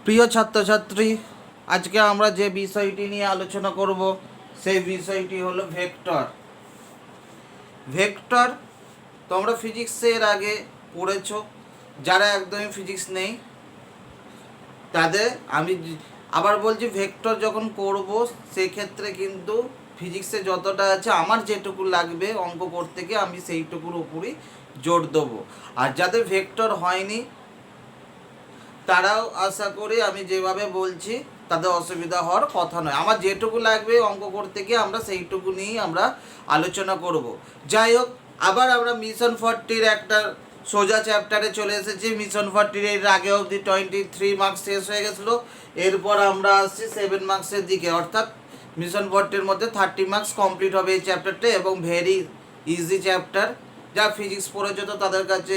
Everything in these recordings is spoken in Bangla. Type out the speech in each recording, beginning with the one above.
প্রিয় ছাত্রছাত্রী, আজকে আমরা যে বিষয়টি নিয়ে আলোচনা করব সেই বিষয়টি হলো ভেক্টর। ভেক্টর তোমরা ফিজিক্সের আগে পড়েছো, যারা একদমই ফিজিক্স নেই তাদের আমি আবার বলছি, ভেক্টর যখন করব সেক্ষেত্রে কিন্তু ফিজিক্সে যতটা আছে আমার যেটুকু লাগবে অঙ্ক করতে গিয়ে আমি সেইটুকুর উপরই জোর দেবো। আর যাদের ভেক্টর হয়নি তারাও আশা করি আমি যেভাবে বলছি তাদের অসুবিধা হওয়ার কথা নয়। আমার যেটুকু লাগবে অঙ্ক করতে গিয়ে আমরা সেইটুকু নিয়েই আমরা আলোচনা করব। যাই হোক, আবার আমরা মিশন 40-র একটা সোজা চ্যাপ্টারে চলে এসেছি। মিশন 40-র এর আগে অবধি 23 মার্কস শেষ হয়ে গেছিলো। এরপর আমরা আসছি 7 মার্কসের দিকে, অর্থাৎ মিশন 40-র মধ্যে 30 মার্কস কমপ্লিট হবে এই চ্যাপ্টারটা, এবং ভেরি ইজি চ্যাপ্টার। যা ফিজিক্স পড়েছো তো তাদের কাছে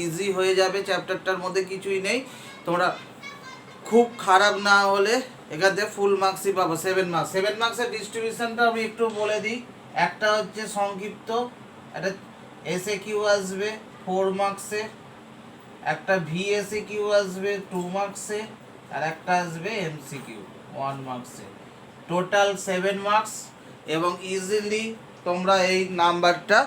ইজি হয়ে যাবে, চ্যাপ্টারটার মধ্যে কিছুই নেই। তোমরা খুব খারাপ না হলে এখান থেকে ফুল মার্কসই পাবো। 7 মার্কসের ডিস্ট্রিবিউশনটা আমি একটু বলে দিই। একটা হচ্ছে সংক্ষিপ্ত, একটা এসএ কিউ আসবে 4 মার্কসে, একটা ভিএসএ কিউ আসবে 2 মার্কসে, আর একটা আসবে এমসিকিউ 1 মার্কসে। টোটাল 7 মার্কস, এবং ইজিলি তোমরা এই নাম্বারটা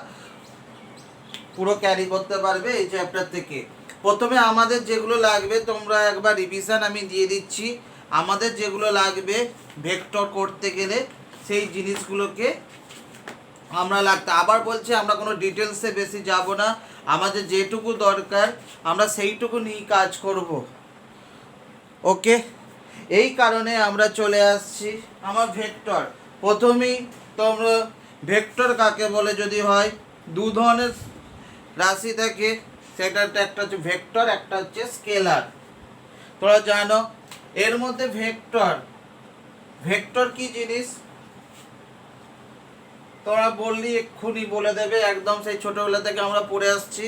পুরো ক্যারি করতে পারবে এই চ্যাপ্টার থেকে। প্রথমে আমাদের যেগুলো লাগবে তোমরা একবার রিভিশন আমি দিয়ে দিচ্ছি। আমাদের যেগুলো লাগবে ভেক্টর করতে গেলে সেই জিনিসগুলোকে আমরা আবার বলছি, আমরা কোনো ডিটেলসে বেশি যাব না। আমাদের যেটুকু দরকার আমরা সেইটুকু নিয়ে কাজ করব। ওকে, এই কারণে আমরা চলে আসছি আমার ভেক্টর। প্রথমেই তোমরা ভেক্টর কাকে বলে যদি হয়, দু ধরনের রাশি থাকে, সেটা একটা হচ্ছে ভেক্টর, একটা হচ্ছে স্কেলার। তোমরা জানো এর মধ্যে ভেক্টর কি জিনিস তোমরা বললি এক্ষুনি বলে দেবে, একদম সেই ছোটোবেলা থেকে আমরা পড়ে আসছি।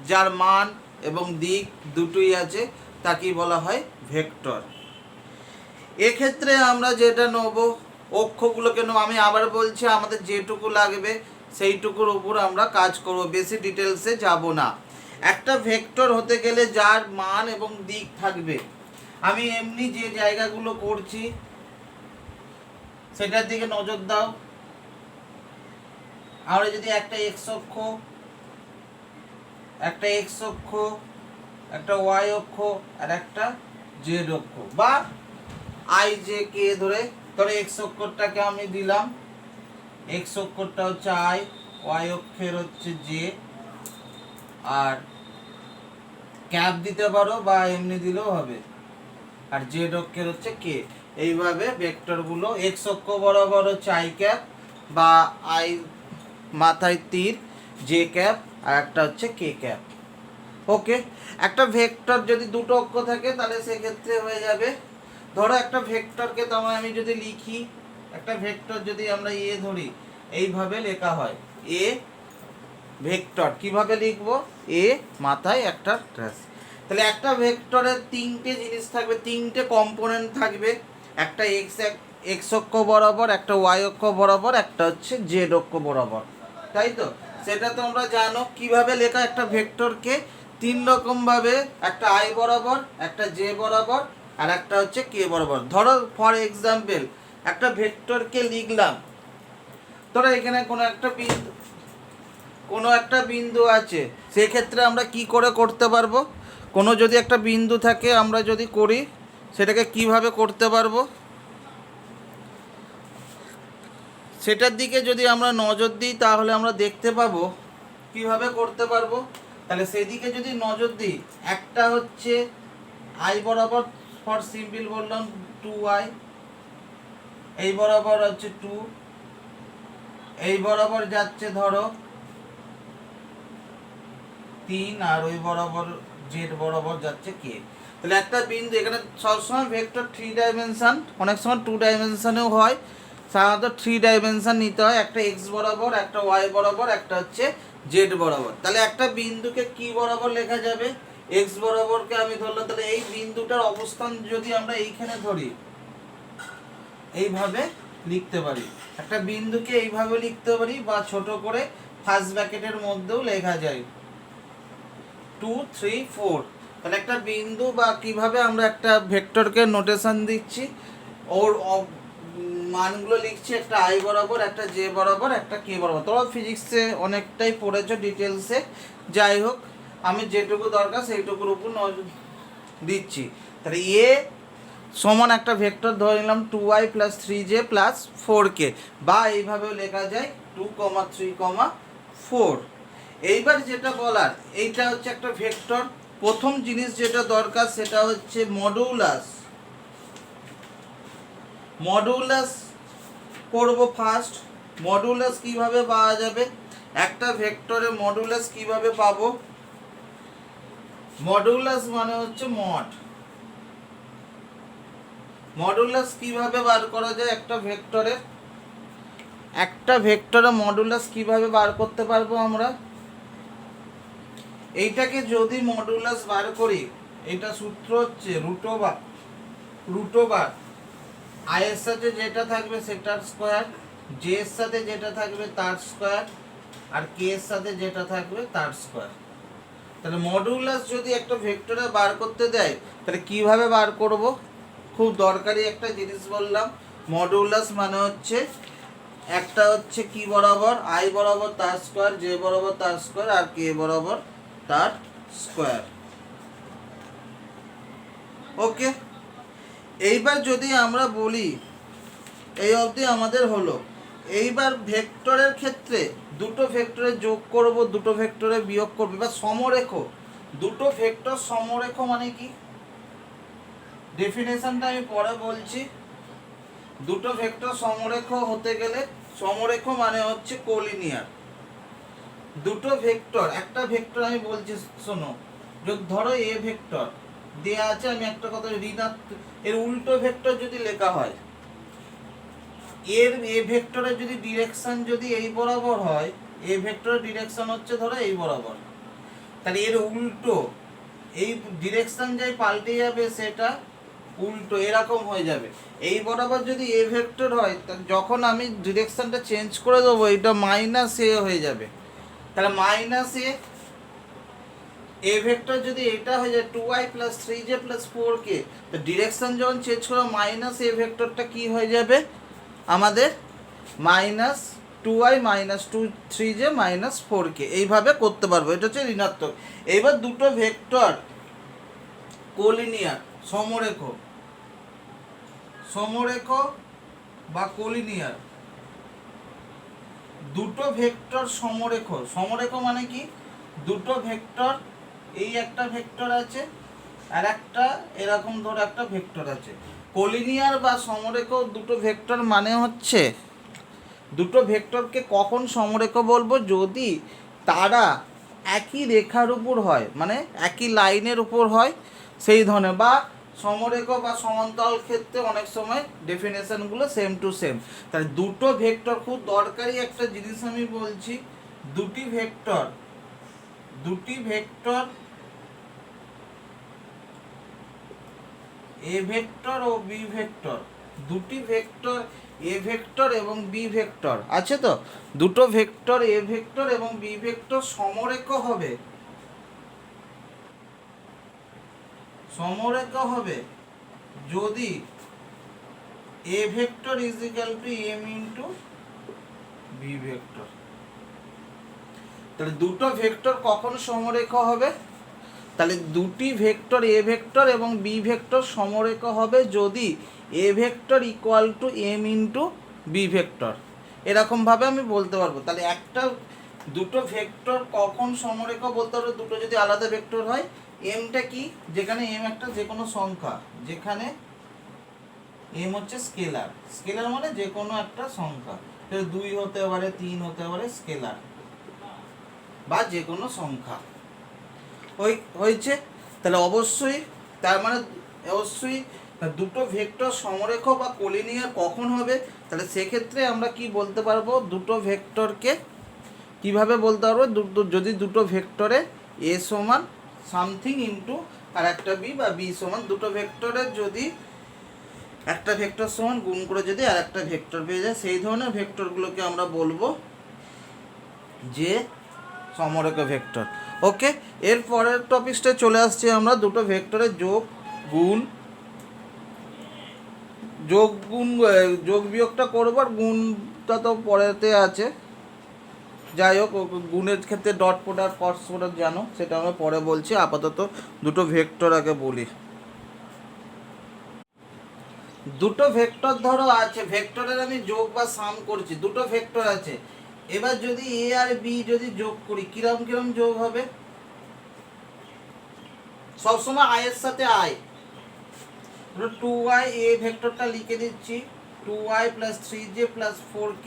যার মান এবং দিক দুটোই আছে তাকেই বলা হয় ভেক্টর। এক্ষেত্রে আমরা যেটা নেব অক্ষগুলোকে নেব। আমি আবার বলছি, আমাদের যেটুকু লাগবে সেইটুকুর উপর আমরা কাজ করব, বেশি ডিটেলসে যাব না। একটা ভেক্টর হতে গেলে যার মান এবং দিক থাকবে, আমি এমনি যে জায়গাগুলো করছি সেটার দিকে নজর দাও। আমরা যদি একটা এক্স অক্ষ, একটা ওয়াই অক্ষ, আর একটা জেড অক্ষ বা আই জে কে ধরে এক্স অক্ষরটাকে আমি দিলাম, এক্স অক্ষরটা হচ্ছে আই, ওয়াই অক্ষের হচ্ছে জে, আর ক্যাপ দিতে পারো বা এমনি দিলেও হবে, আর জেড অক্ষের হচ্ছে কে। এইভাবে ভেক্টরগুলো এক্স অক্ষ বরাবর হচ্ছে আই ক্যাপ বা আই মাথায় তীর, জে ক্যাপ, আর একটা হচ্ছে কে ক্যাপ। ওকে, একটা ভেক্টর যদি দুটো অক্ষ থাকে তাহলে সেক্ষেত্রে হয়ে যাবে, ধরো একটা ভেক্টরকে তোমার আমি যদি লিখি, একটা ভেক্টর যদি আমরা এ ধরি, এইভাবে লেখা হয় এ ভেক্টর। কিভাবে লিখবো? এ মাথায় একটা ট্রেস। তাহলে একটা ভেক্টরের তিনটে জিনিস থাকবে, তিনটে কম্পোনেন্ট থাকবে। একটা এক্স অক্ষ বরাবর, একটা ওয়াই অক্ষ বরাবর, একটা হচ্ছে জেড অক্ষ বরাবর, তাই তো? সেটা তোমরা জানো কিভাবে লেখা একটা ভেক্টরকে, তিন রকম ভাবে, একটা আই বরাবর, একটা জে বরাবর, আর একটা হচ্ছে কে বরাবর। ধরো ফর এক্সাম্পল একটা ভেক্টরকে লিখলাম, ধরো এখানে কোনো একটা বিন্দু আছে, সেক্ষেত্রে আমরা কি করে করতে পারবো? কোনো যদি একটা বিন্দু থাকে আমরা যদি করি, সেটাকে কিভাবে করতে পারবো সেটার দিকে যদি আমরা নজর দিই তাহলে আমরা দেখতে পাবো কিভাবে করতে পারবো। তাহলে সেদিকে যদি নজর দিই, একটা হচ্ছে আই বরাবর, ফর সিম্পল বললাম 2i, এই বরাবর হচ্ছে 2, এই বরাবর যাচ্ছে ধরো 3, আর ওই বরাবর জেড বরাবর যাচ্ছে কে। তাহলে একটা বিন্দু, এখানে সবসময় ভেক্টর 3 ডাইমেনশন, অনেক সময় 2 ডাইমেনশনেও হয়, সাধারণত 3 ডাইমেনশন নিতে হয়। একটা এক্স বরাবর, একটা ওয়াই বরাবর, একটা হচ্ছে জেড বরাবর। তাহলে একটা বিন্দুকে কি বরাবর লেখা যাবে? এক্স বরাবরকে আমি ধরলাম, তাহলে এই বিন্দুটার অবস্থান যদি আমরা এইখানে ধরি, এইভাবে লিখতে পারি। একটা বিন্দুকে এইভাবে লিখতে পারি, বা ছোট করে ফার্স্ট ব্র্যাকেটের মধ্যেও লেখা যায় 2, 3, 4। তাহলে একটা বিন্দু বা কিভাবে আমরা একটা ভেক্টরকে নোটেশন দিচ্ছি, ওর মানগুলো লিখছি, একটা আই বরাবর, একটা জে বরাবর, একটা কে বরাবর। তোমরা ফিজিক্সে অনেকটাই পড়েছো ডিটেলসে, যাই হোক আমি যেটুকু দরকার সেইটুকুর উপর দিচ্ছি। তাহলে এ সমান একটা ভেক্টর ধরে নিলাম 2i + 3j + 4k, বা এইভাবেও লেখা যায় 2, 3, 4। এইবার যেটা বলার, এইটা হচ্ছে একটা ভেক্টর। প্রথম জিনিস যেটা দরকার সেটা হচ্ছে মডুলাস। মডুলাস করব ফার্স্ট। মডুলাস কিভাবে পাওয়া যাবে, একটা ভেক্টরের মডুলাস কিভাবে পাবো? মডুলাস মানে হচ্ছে মড। মডুলাস কিভাবে বার করা যায় একটা ভেক্টরের? একটা ভেক্টরের মডুলাস কিভাবে বার করতে পারবো আমরা? এইটাকে যদি মডুলাস বার করি, এটা সূত্র হচ্ছে রুট ওভার আই এর সাথে যেটা থাকবে সেটার স্কোয়ার, জে এর সাথে যেটা থাকবে তার স্কোয়ার, আর কে এর সাথে যেটা থাকবে তার স্কোয়ার। তাহলে মডুলাস যদি একটা ভেক্টরে বার করতে দেয়, তাহলে কিভাবে বার করব? খুব দরকারি একটা জিনিস বললাম। মডুলাস মানে হচ্ছে একটা হচ্ছে কি বরাবর, আই বরাবর তার স্কোয়ার, জে বরাবর তার স্কোয়ার, আর কে বরাবর তার স্কোয়ার। ওকে, এইবার যদি আমরা বলি, এই অবধি আমাদের হলো। এইবার ভেক্টরের ক্ষেত্রে দুটো ভেক্টরে যোগ করব, দুটো ভেক্টরে বিয়োগ করব। এবার সমরেখ, দুটো ভেক্টর সমরেখ মানে কি? ডেফিনেশনটা আমি পরে বলছি। দুটো ভেক্টর সমরেখ হতে গেলে, সমরেখ মানে হচ্ছে কোলিনিয়ার। দুটো ভেক্টর, একটা ভেক্টর আমি বলছি শোনো, যদি ধরো এ ভেক্টর দেয়া আছে, আমি একটা কথা, ঋণাত্মক, এর উল্টো ভেক্টর যদি লেখা হয়, এর এ ভেক্টরের যদি ডিরেকশন যদি এই বরাবর হয়, এ ভেক্টরের ডিরেকশন হচ্ছে ধরো এই বরাবর, তাহলে এর উল্টো এই ডিরেকশন যাই পাল্টে যাবে, সেটা উল্টো এরকম হয়ে যাবে। এই বরাবর যদি এ ভেক্টর হয়, যখন আমি ডিরেকশনটা চেঞ্জ করে দেবো, এটা -a হয়ে যাবে। তাহলে এ ভেক্টর যদি এটা হয়ে যায় 2i + 3j + 4k, তো ডিরেকশন যখন চেঞ্জ করো এ ভেক্টরটা কি হয়ে যাবে আমাদের? -2i - 3j - 4k, এইভাবে করতে পারবো। এটা হচ্ছে ঋণাত্মক। এইবার দুটো ভেক্টর কোলিনিয়ার, সমরেখ বা কোলিনিয়ার, দুটো ভেক্টর সমরেখ মানে কি? দুটো ভেক্টর, এই একটা ভেক্টর আছে আর একটা এরকম ধরে একটা ভেক্টর আছে। কোলিনিয়ার বা সমরেখ দুটো ভেক্টর মানে হচ্ছে, দুটো ভেক্টরকে কখন সমরেখ বলবো? যদি তারা একই রেখার উপর হয়, মানে একই লাইনের উপর হয়, সেই ধরনের। বা সমরেখ বা সমান্তরাল ক্ষেত্রে অনেক সময় ডেফিনেশনগুলো সেম টু সেম। তাহলে দুটো ভেক্টর, খুব দরকারি একটা জিনিস আমি বলছি, দুটি ভেক্টর এ ভেক্টর ও বি ভেক্টর, দুটি ভেক্টর এ ভেক্টর এবং বি ভেক্টর আছে, তো দুটো ভেক্টর এ ভেক্টর এবং বি ভেক্টর সমরেখ হবে যদি A vector m × B vector. তাহলে দুটো ভেক্টর কখন সমরেখ হবে? তাহলে দুটি ভেক্টর এ ভেক্টর এবং বি ভেক্টর সমরেখ হবে যদি A vector = m × B vector. এরকমভাবে আমি বলতে পারবো। তাহলে দুটো ভেক্টর কখন সমরেখ বলতে পারবো? দুটো যদি আলাদা ভেক্টর হয়, এমটা কি, যেখানে এম একটা যে কোনো সংখ্যা, যেখানে এম হচ্ছে স্কেলার মানে যে কোনো একটা সংখ্যা, 2 হতে পারে, 3 হতে পারে, স্কেলার বা যে কোনো সংখ্যা হয়েছে। তাহলে অবশ্যই, তার মানে অবশ্যই দুটো ভেক্টর সমরেখ বা কোলিনিয়ার কখন হবে? তাহলে সেক্ষেত্রে আমরা কি বলতে পারবো? দুটো ভেক্টরকে কিভাবে বলতে পারবো? যদি দুটো ভেক্টরে এ সমান সামথিং ইন্টু আর একটা বি, বা বি সমান, দুটো ভেক্টরের যদি একটা ভেক্টর সমান গুণ করে যদি আর একটা ভেক্টর পেয়ে যায়, সেই ধরনের ভেক্টরগুলোকে আমরা বলবো যে সমরেখ ভেক্টর। ওকে, এর পরের টপিকসটা চলে আসছি আমরা দুটো ভেক্টরের যোগ গুণ যোগ বিয়োগটা করবো, আর গুণটা তো পরেতে আছে। যাই হোক, গুণের ক্ষেত্রে ডট প্রোডাক্ট ক্রস প্রোডাক্ট জানো, সেটা আমরা পরে বলছি। আপাতত দুটো ভেক্টর আগে বলি। দুটো ভেক্টর ধরো আছে, ভেক্টরের আমি যোগ বা সাম করছি, দুটো ভেক্টর আছে। এবার যদি এ আর বি যদি যোগ করি, কিরম কিরম যোগ হবে? সবসময় আই এর সাথে আই, 2y এ ভেক্টরটা লিখে দিচ্ছি, 2y plus 3j plus 4k,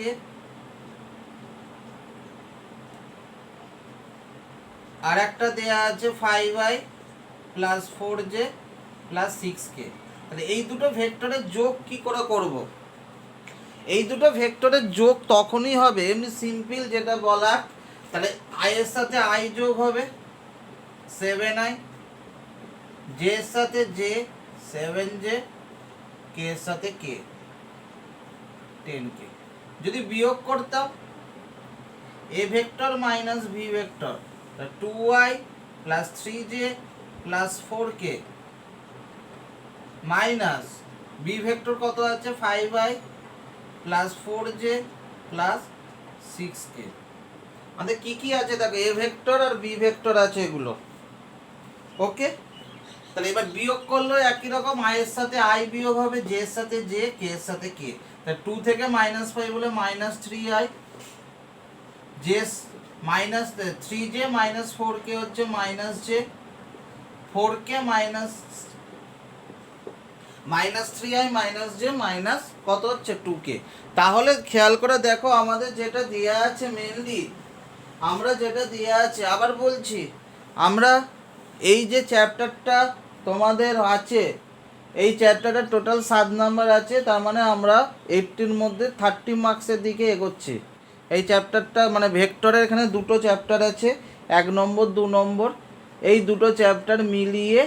আর একটা দেয়া আছে 5y plus 4j plus 6k। তাহলে এই দুটো ভেক্টরের যোগ কি করে করব? এই দুটো ভেক্টরের যোগ তখনই হবে এমনি সিম্পল যেটা বলার। তাহলে আই এর সাথে আই যোগ হবে 7i, জে এর সাথে জে 7j, কে এর সাথে কে 10k। যদি বিয়োগ করতাম A vector minus V vector, 2y plus 3j plus 4k minus B vector কত আছে 5y plus 4j plus 6k। আমাদের কি কি আছে দেখো, এ ভেক্টর আর বি ভেক্টর আছে এগুলো। ওকে, তাহলে এবার বিয়োগ করলে একই রকম, আই এর সাথে আই বিয়োগ হবে, জে এর সাথে জে, কে এর সাথে কে। তাহলে 2 থেকে -5 বলে -3i, J minus 3j minus 4k হচ্ছে -j, 4k -3i -j minus কত হচ্ছে 2k। তাহলে খেয়াল করে দেখো আমাদের যেটা দেয়া আছে মেনলি, আমরা যেটা দেয়া আছে, আবার বলছি, আমরা এই যে চ্যাপ্টারটা তোমাদের আছে, এই চ্যাপ্টারের টোটাল 7 নাম্বার আছে, তার মানে আমরা 80-র মধ্যে 30 মার্কসের দিকে এগোচ্ছি। এই চ্যাপ্টারটা মানে ভেক্টরের এখানে দুটো চ্যাপ্টার আছে, 1 নম্বর 2 নম্বর, এই দুটো চ্যাপ্টার মিলিয়ে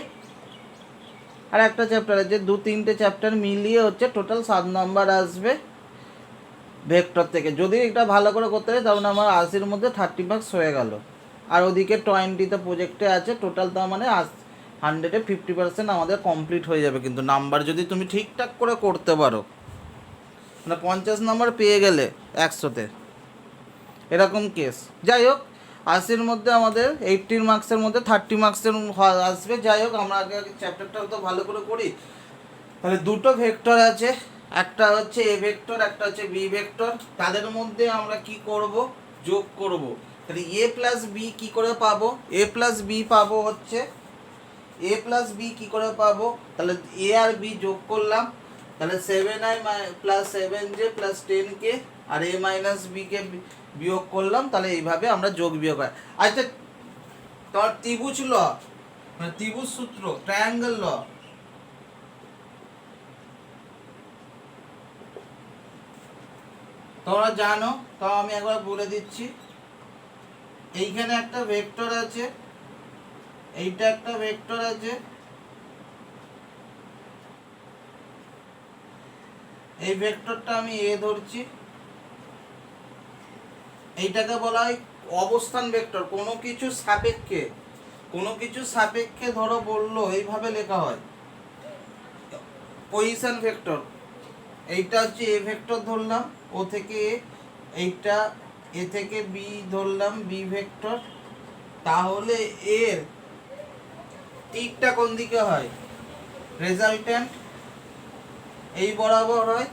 আর একটা চ্যাপ্টার আছে, 2-3টে চ্যাপ্টার মিলিয়ে হচ্ছে টোটাল 7 নাম্বার আসবে ভেক্টর থেকে। যদি এটা ভালো করে করতে হয় তাহলে আমার 80-র মধ্যে 30 মার্কস হয়ে গেল, আর ওদিকে 20তে প্রজেক্টে আছে টোটাল, তার মানে 100-এ 50% আমাদের কমপ্লিট হয়ে যাবে। কিন্তু নাম্বার যদি তুমি ঠিকঠাক করে করতে পারো, মানে 50 নাম্বার পেয়ে গেলে 100-তে, এরকম কেস। যাই হোক, 80-র মধ্যে আমাদের 80 মার্কসের মধ্যে 30 মার্কসের আসবে। যাই হোক, আমরা আগে চ্যাপ্টারটা তো ভালো করে করি। তাহলে দুটো ভেক্টর আছে, একটা হচ্ছে এ ভেক্টর, একটা হচ্ছে বি ভেক্টর। তাদের মধ্যে আমরা কি করব? যোগ করব। তাহলে এ প্লাস বি কী করে পাবো? এ প্লাস বি পাবো হচ্ছে, এ প্লাস বি কী করে পাবো? তাহলে এ আর বি যোগ করলাম, তাহলে 7i plus 7j plus 10k, আর এ মাইনাস বিকে বিয়োগ করলাম। তাহলে এইভাবে আমরা যোগ বিয়োগ হয়। আচ্ছা, তোমার ত্রিভুজ ল, মানে ত্রিভুজ সূত্র, ট্রায়াঙ্গেল ল, তোমরা জানো, তাও আমি একবার বলে দিচ্ছি। এইখানে একটা ভেক্টর আছে, এইটা একটা ভেক্টর আছে, এই ভেক্টরটা আমি এ ধরছি, এইটাকে বলা হয় অবস্থান ভেক্টর। কোনো কিছু সাপেক্ষে, কোনো কিছু সাপেক্ষে ধরো বললো, এইভাবে লেখা হয় পজিশন ভেক্টর। এইটা হচ্ছে এ ভেক্টর ধরলাম, ও থেকে এ, এইটা এ থেকে বি ধরলাম বি ভেক্টর। তাহলে এর টিকটা কোন দিকে হয়? রেজাল্ট্যান্ট এই বরাবর হয়,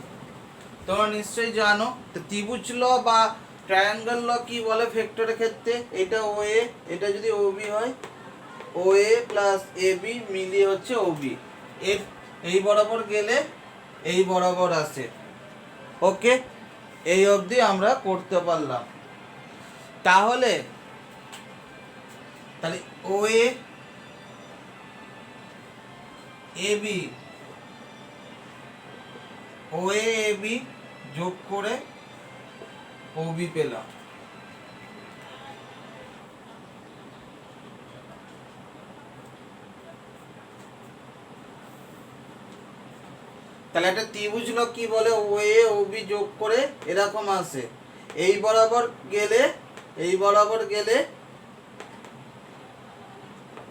তোমরা নিশ্চয়ই জানো। তো ত্রিভুজ ল বা ট্রায়াঙ্গেল ল কি বলে ভেক্টরের ক্ষেত্রে? এটা ও এ, এটা যদি ও বি হয়, ও এ প্লাস এ বি মিলিয়ে হচ্ছে ও বি, এর এই বরাবর গেলে এই বরাবর আসে। ওকে, এই অবধি আমরা করতে পারলাম। তাহলে ও A B, O A B যোগ করে ও বি পেলাম। তাহলে একটা ত্রিভুজ লোক কি বলে? ও এ ও বি যোগ করে এরকম আসে, এই বরাবর গেলে এই বরাবর গেলে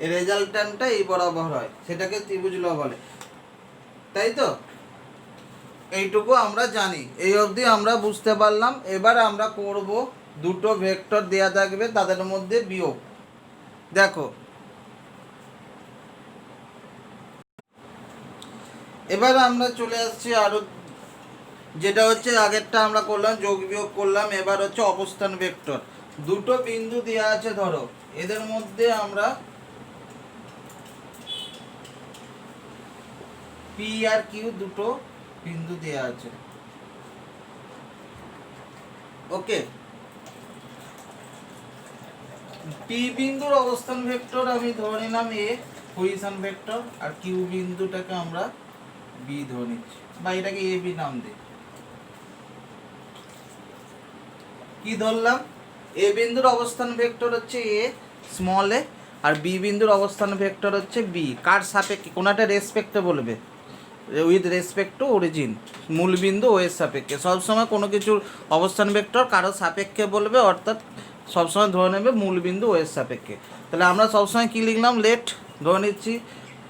এই রেজাল্ট্যান্টটা এই বরাবর হয়, সেটাকে ত্রিভুজ লব বলে, তাই তো? এইটুকু আমরা জানি, এই অবধি আমরা বুঝতে পারলাম। এবার আমরা করব দুটো ভেক্টর দেয়া থাকবে, তাদের মধ্যে বিয়োগ। দেখো এবার আমরা চলে আসছি আরো, যেটা হচ্ছে আগেরটা আমরা করলাম যোগ বিয়োগ করলাম, এবার হচ্ছে অবস্থান ভেক্টর। দুটো বিন্দু দেওয়া আছে, ধরো এদের মধ্যে আমরা পি আর কিউ দুটো বিন্দু দেওয়া আছে, ওকে। পি বিন্দুর অবস্থান ভেক্টর আমি ধরে নিলাম এ পজিশন ভেক্টর, আর কিউ বিন্দুটাকে আমরা বি ধরে নিচ্ছি, বা এটাকে এ বি নাম দিই। কি ধরলাম? এ বিন্দুর অবস্থান ভেক্টর হচ্ছে a small A, R B বিন্দুর অবস্থান ভেক্টর হচ্ছে বি। কার সাপেক্ষে? কোনটা রেসপেক্টে বলবে, উইথ রেসপেক্ট টু অরিজিন, মূল বিন্দু ও এর সাপেক্ষে। সবসময় কোনো কিছুর অবস্থান ভেক্টর কারো সাপেক্ষে বলবে, অর্থাৎ সবসময় ধরে নেবে মূল বিন্দু ও এর সাপেক্ষে। তাহলে আমরা সবসময় কী লিখলাম? লেট ধরে নিচ্ছি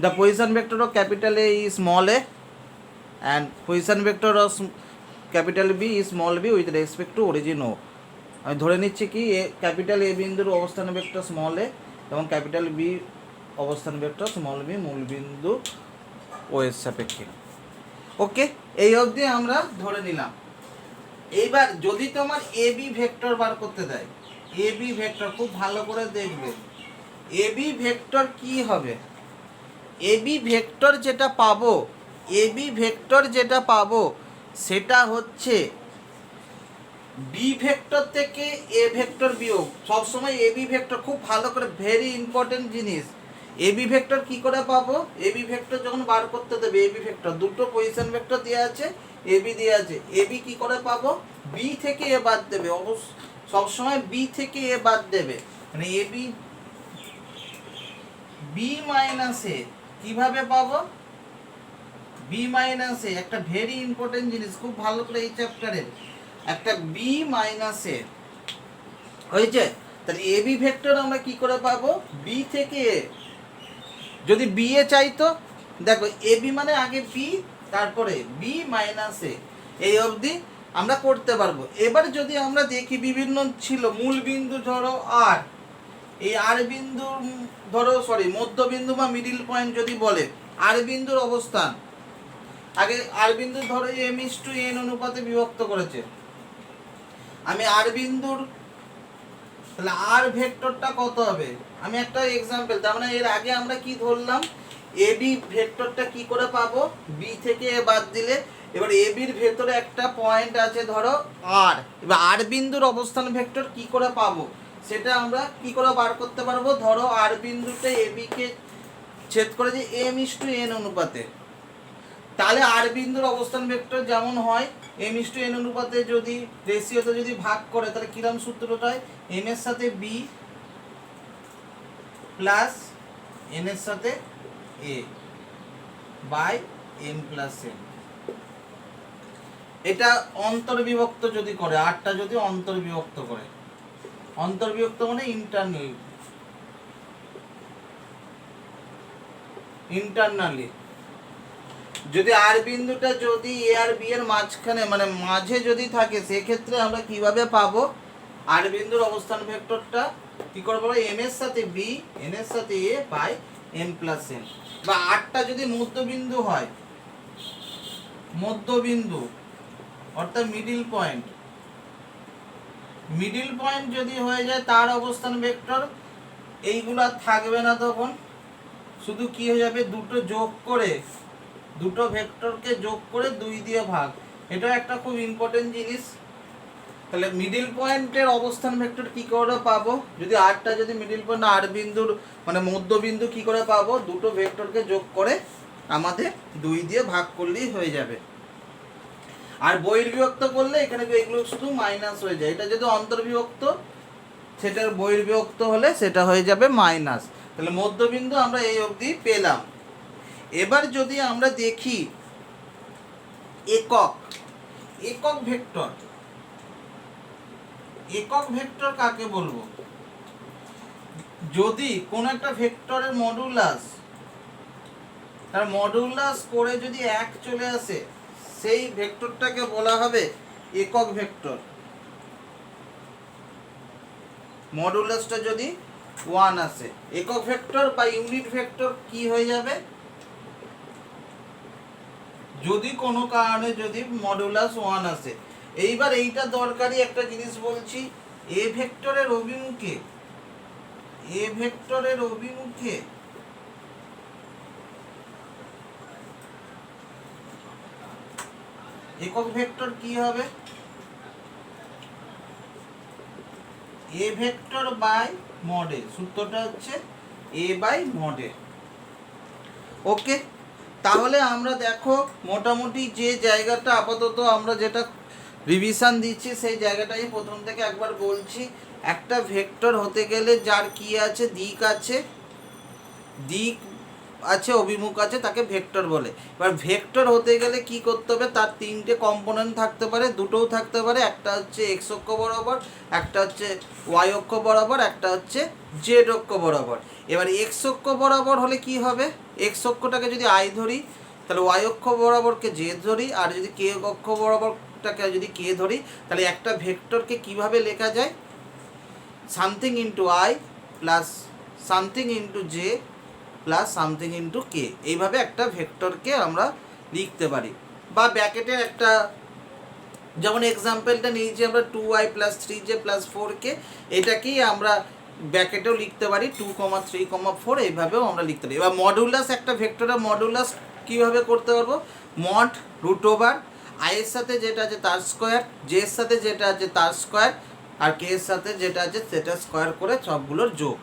the position vector of capital A E small A and position vector of capital B E small B with respect to origin O. আমি ধরে নিচ্ছি কি ক্যাপিটাল এ বিন্দুর অবস্থান ভেক্টর স্মল এ এবং ক্যাপিটাল বি অবস্থান ভেক্টর স্মল বি মূল বিন্দু ও এর সাপেক্ষে, ওকে। এই অবধি আমরা ধরে নিলাম। এইবার যদি তোমার এ বি ভেক্টর বার করতে দেয়, এ বি ভেক্টর খুব ভালো করে দেখবে, এ বি ভেক্টর কি হবে? এ বি ভেক্টর যেটা পাবো, এ বি ভেক্টর যেটা পাবো সেটা হচ্ছে বি ভেক্টর থেকে এ ভেক্টর বিয়োগ। সবসময় এ বি ভেক্টর খুব ভালো করে, ভেরি ইম্পর্টেন্ট জিনিস। এ বি ভেক্টর কি করে পাবো? এ বি ভেক্টর যখন বার করতে দেবে, এ বি ভেক্টর দুটো পজিশন ভেক্টর দেওয়া আছে, এ বি দেওয়া আছে, এ বি কি করে পাবো? বি থেকে এ বাদ দেবে, সবসময় বি থেকে এ বাদ দেবে, মানে এ বি বি মাইনাস এ কিভাবে পাবো? বি মাইনাস এ একটা ভেরি ইম্পর্টেন্ট জিনিস, খুব ভালো করে এই চ্যাপ্টারের একটা বি মাইনাস এ হয়েছে। তাহলে এ বি ভেক্টর আমরা কি করে পাবো? বি থেকে এ। যদি বি এ চাইতো, দেখো এ বি মানে আগে বি, তারপরে বি মাইনাস এ, এই অবধি আমরা করতে পারবো। এবার যদি আমরা দেখি বিভিন্ন ছিল মূল বিন্দু, ধরো আর এই আর বিন্দু, ধরো মধ্যবিন্দু বা মিডিল পয়েন্ট যদি বলে, আর বিন্দুর অবস্থান আগে, আর বিন্দু ধরো m:n অনুপাতে বিভক্ত করেছে, আমি আর বিন্দুর, তাহলে আর ভেক্টরটা কত হবে? আমি একটা এক্সাম্পল, তার মানে এর আগে আমরা কি ধরলাম? এ বি ভেক্টরটা কি করে পাবো? বি থেকে এ বাদ দিলে। এবার এ বির ভেতরে একটা পয়েন্ট আছে ধরো আর, এবার আর বিন্দুর অবস্থান ভেক্টর কি করে পাবো সেটা আমরা কি করে বার করতে পারবো? ধরো আর বিন্দুতে এ বি কে ছেদ করে যে m:n অনুপাতে, তাহলে আর বিন্দুর অবস্থান ভেক্টর যেমন হয় m:n অনুপাতে যদি রেশিওতে যদি ভাগ করে, তাহলে কিরম সূত্রটা হয়? m এর সাথে b প্লাস n এর সাথে a by m plus n। এটা অন্তর্বিভক্ত যদি করে, আরটা যদি অন্তর্বিভক্ত করে, অন্তর্বিভক্ত মানে ইন্টারনালি যদি আর বিন্দুটা যদি এ আর বি এর মাঝখানে, মানে মাঝে যদি থাকে, সেক্ষেত্রে আমরা কিভাবে পাবো আর বিন্দুর অবস্থান ভেক্টরটা? কি করবো? এম এর সাথে বি, এন এর সাথে এ বাই এম প্লাস এন। বা আরটা যদি মধ্যবিন্দু হয়, মধ্যবিন্দু অর্থাৎ মিডিল পয়েন্ট, মিডিল পয়েন্ট যদি হয়ে যায়, তার অবস্থান ভেক্টর এইগুলা থাকবে না, তখন শুধু কি হয়ে যাবে? দুটো যোগ করে, দুটো ভেক্টরকে যোগ করে 2 দিয়ে ভাগ। এটা একটা খুব ইম্পর্টেন্ট জিনিস। তাহলে মিডিল পয়েন্টের অবস্থান ভেক্টর কি করে পাবো? যদি আরটা যদি মিডিল পয়েন্ট আর বিন্দুর মানে মধ্যবিন্দু, কি করে পাবো? দুটো ভেক্টরকে যোগ করে আমাদের 2 দিয়ে ভাগ করলেই হয়ে যাবে। আর বহির্বিভক্ত করলে এখানে এগুলো শুধু মাইনাস হয়ে যায়। এটা যদি অন্তর্বিভক্ত, সেটার বহির্বিভক্ত হলে সেটা হয়ে যাবে মাইনাস। তাহলে মধ্যবিন্দু আমরা এই অবধি পেলাম। এবার যদি আমরা দেখি একক, একক ভেক্টর, একক ভেক্টর কাকে বলবো? যদি কোন একটা ভেক্টরের মডুলাস, তার মডুলাস করে যদি 1 চলে আসে, সেই ভেক্টরটাকে বলা হবে একক ভেক্টর। মডুলাসটা যদি 1 আসে, একক ভেক্টর বা ইউনিট ভেক্টর কি হয়ে যাবে? যদি কোনো কারণে যদি মডুলাস 1 আসে। এইবার এইটা দরকারি একটা জিনিস বলছি, এ ভেক্টরের অভিমুখে, এ ভেক্টরের অভিমুখে একক ভেক্টর কি হবে? A vector by mod A, সূত্রটা হচ্ছে এ বাই মড এ। ওকে, তাহলে আমরা দেখো মোটামুটি যে জায়গাটা আপাতত আমরা যেটা রিভিশন দিচ্ছি সেই জায়গাটাই প্রথম থেকে একবার বলছি। একটা ভেক্টর হতে গেলে যার কি আছে, দিক আছে, দিক আছে, অভিমুখ আছে, তাকে ভেক্টর বলে। এবার ভেক্টর হতে গেলে কি করতে হবে, তার 3টে কম্পোনেন্ট থাকতে পারে, দুটোও থাকতে পারে। একটা হচ্ছে এক্স অক্ষ বরাবর, একটা হচ্ছে ওয়াই অক্ষ বরাবর, একটা হচ্ছে জেড অক্ষ বরাবর। এবার এক্স অক্ষ বরাবর হলে কি হবে, এক্স অক্ষটাকে যদি আই ধরি তাহলে ওয়াই অক্ষ বরাবরকে জেড ধরি, আর যদি কে অক্ষ বরাবরটাকে যদি কে ধরি, তাহলে একটা ভেক্টরকে কিভাবে লেখা যায়, something into I plus something into J plus something into K, এইভাবে একটা ভেক্টরকে আমরা লিখতে পারি। বা ব্র্যাকেটের একটা, যেমন এক্সাম্পলটা নিয়েছি আমরা 2i plus 3j plus 4k, এটাকেই আমরা ব্র্যাকেটেও লিখতে পারি 2, 3, 4, এইভাবেও আমরা লিখতে পারি। এবার মডুলাস, একটা ভেক্টরের মডুলাস কীভাবে করতে পারবো, মড রুট ওভার আই এর সাথে যেটা আছে তার স্কোয়ার, জে এর সাথে যেটা আছে তার স্কোয়ার, আর কে এর সাথে যেটা আছে সেটা স্কোয়ার করে সবগুলোর যোগ।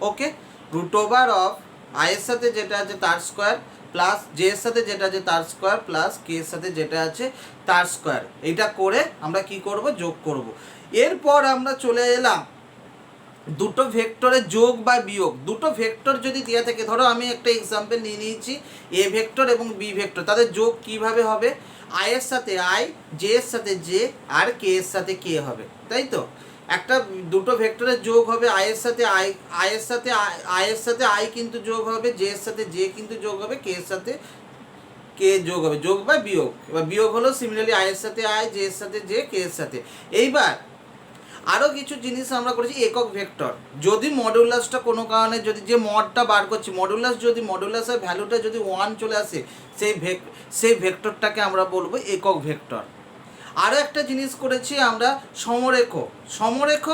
ওকে, রুট ওভার অফ আই এর সাথে যেটা আছে তার স্কোয়ার প্লাস জে এর সাথে যেটা আছে তার স্কোয়ার প্লাস কে এর সাথে যেটা আছে তার স্কোয়ার, এইটা করে আমরা কি করব, যোগ করব। এরপর আমরা চলে এলাম দুটো ভেক্টরের যোগ বা বিয়োগ। দুটো ভেক্টর যদি দেওয়া থাকে, ধরো আমি একটা এক্সাম্পল নিয়ে নিয়েছি, এ ভেক্টর এবং বি ভেক্টর, তাদের যোগ কিভাবে হবে, আই এর সাথে আই, জে এর সাথে জে, আর কে এর সাথে কে হবে, তাই তো? একটা দুটো ভেক্টরের যোগ হবে আই এর সাথে আই, আই এর সাথে আই এর সাথে আই কিন্তু যোগ হবে, জে এর সাথে জে কিন্তু যোগ হবে, কে এর সাথে কে যোগ হবে, যোগ বা বিয়োগ। এবার বিয়োগ হলো সিমিলারলি আই এর সাথে আই, জে এর সাথে জে, কে এর সাথে। এইবার আরও কিছু জিনিস আমরা করেছি, একক ভেক্টর যদি মডুলাসটা কোনো কারণে যদি যে মডটা বার করছি, মডুলাস যদি মডুলাসের ভ্যালুটা যদি 1 চলে আসে, সেই ভেক্টরটাকে আমরা বলবো একক ভেক্টর। আরও একটা জিনিস করেছি আমরা, সমরেখ। সমরেখ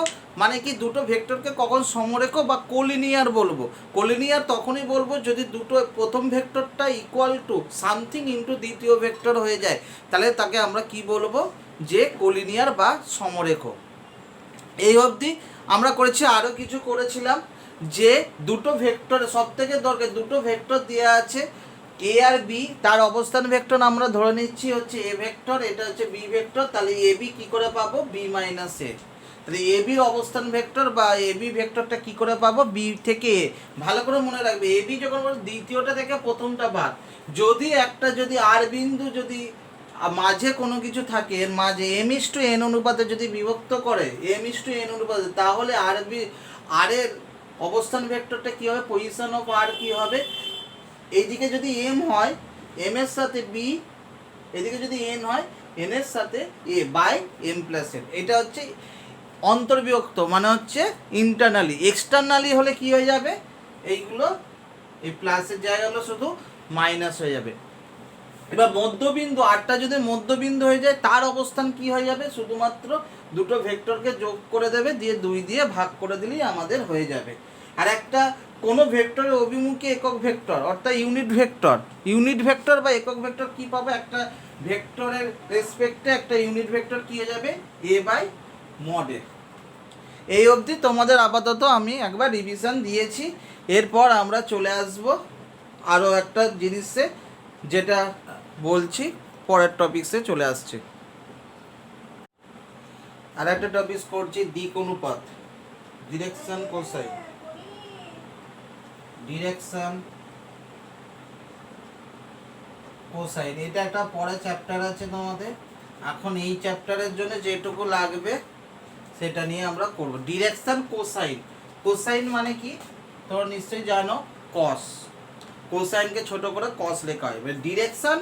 মানে কি, দুটো ভেক্টরকে কখন সমরেখ বা কোলিনিয়ার বলবো। কোলিনিয়ার তখনই বলবো যদি দুটো প্রথম ভেক্টরটা ইকুয়াল টু সামথিং ইন্টু দ্বিতীয় ভেক্টর হয়ে যায়, তাহলে তাকে আমরা কি বলবো, যে কোলিনিয়ার বা সমরেখ। এই অবধি আমরা করেছি। আরও কিছু করেছিলাম যে দুটো ভেক্টর, সব থেকে দরকার, দুটো ভেক্টর দেওয়া আছে এ আর বি, তার অবস্থান ভেক্টর আমরা ধরে নিচ্ছি হচ্ছে এ ভেক্টর, এটা হচ্ছে বি ভেক্টর, তাহলে এ বি কী করে পাবো, বি মাইনাস এ। তাহলে এ বির অবস্থান ভেক্টর বা এ বি ভেক্টরটা কী করে পাবো, বি থেকে এ। ভালো করে মনে রাখবে, এ বি যখন দ্বিতীয়টা থেকে প্রথমটা বাদ, যদি একটা যদি আর বিন্দু যদি মাঝে কোনো কিছু থাকে, এর মাঝে m:n অনুপাতে যদি বিভক্ত করে, m:n অনুপাতে, তাহলে আর এর অবস্থান ভেক্টরটা কী হবে, পজিশন অফ আর কী হবে, এইদিকে যদি m হয় m এর সাথে b, এদিকে যদি n হয় n এর সাথে a by m plus n। এটা হচ্ছে অন্তর্বিভক্ত, মানে হচ্ছে ইন্টারনালি। এক্সটার্নালি হলে কি হয়ে যাবে, এইগুলো এই প্লাসের জায়গাগুলো শুধু মাইনাস হয়ে যাবে। এবার মধ্যবিন্দু, আটটা যদি মধ্যবিন্দু হয়ে যায়, তার অবস্থান কি হয়ে যাবে, শুধুমাত্র দুটো ভেক্টরকে যোগ করে দেবে, দিয়ে 2 দিয়ে ভাগ করে দিলেই আমাদের হয়ে যাবে। আর একটা কোনো ভেক্টরের অভিমুখে একক ভেক্টর, অর্থাৎ ইউনিট ভেক্টর, ইউনিট ভেক্টর বা একক ভেক্টর কি পাবো, একটা ভেক্টরের রেসপেক্টে একটা ইউনিট ভেক্টর কি হয়ে যাবে, এ বাই মড এ। এই অবধি তোমাদের আপাতত আমি একবার রিভিশন দিয়েছি। এরপর আমরা চলে আসব আরও একটা জিনিসে, যেটা বলছি পরের টপিকসে চলে আসছে। আর একটা টপিক করছি দিক অনুপাত, ডিরেকশন কোসাইন, ডিরেকশন কোসাইন। এটা একটা পরে চ্যাপ্টার আছে তোমাদের, এখন এই চ্যাপ্টারের জন্য যেটুকু লাগবে সেটা নিয়ে আমরা করব। ডিরেকশন কোসাইন, কোসাইন মানে কি, তোমরা নিশ্চয়ই জানো কস, কোসাইনকে ছোট করে কস লেখা হয়। এবার ডিরেকশন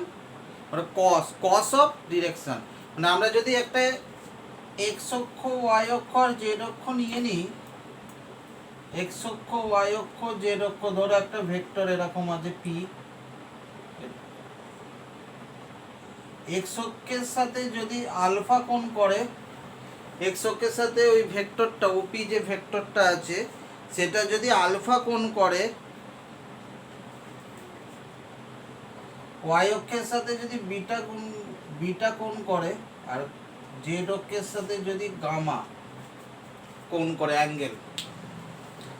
মানে কস অফ ডিরেকশন, মানে আমরা যদি একটা এক্স অক্ষ ওয়াই অক্ষ আর জেড অক্ষ নিয়ে নিই, এক্স অক্ষ ওয়াই অক্ষ জেড অক্ষ, ধরো একটা ভেক্টর এরকম আছে পি, এক্স অক্ষের সাথে যদি আলফা কোণ করে, এক্স অক্ষের সাথে ওই ভেক্টরটা ওপি যে ভেক্টরটা আছে সেটা যদি আলফা কোণ করে, ওয়াই অক্ষের সাথে যদি বিটা কোণ করে, আর জেড অক্ষের সাথে যদি গামা কোণ করে, অ্যাঙ্গেল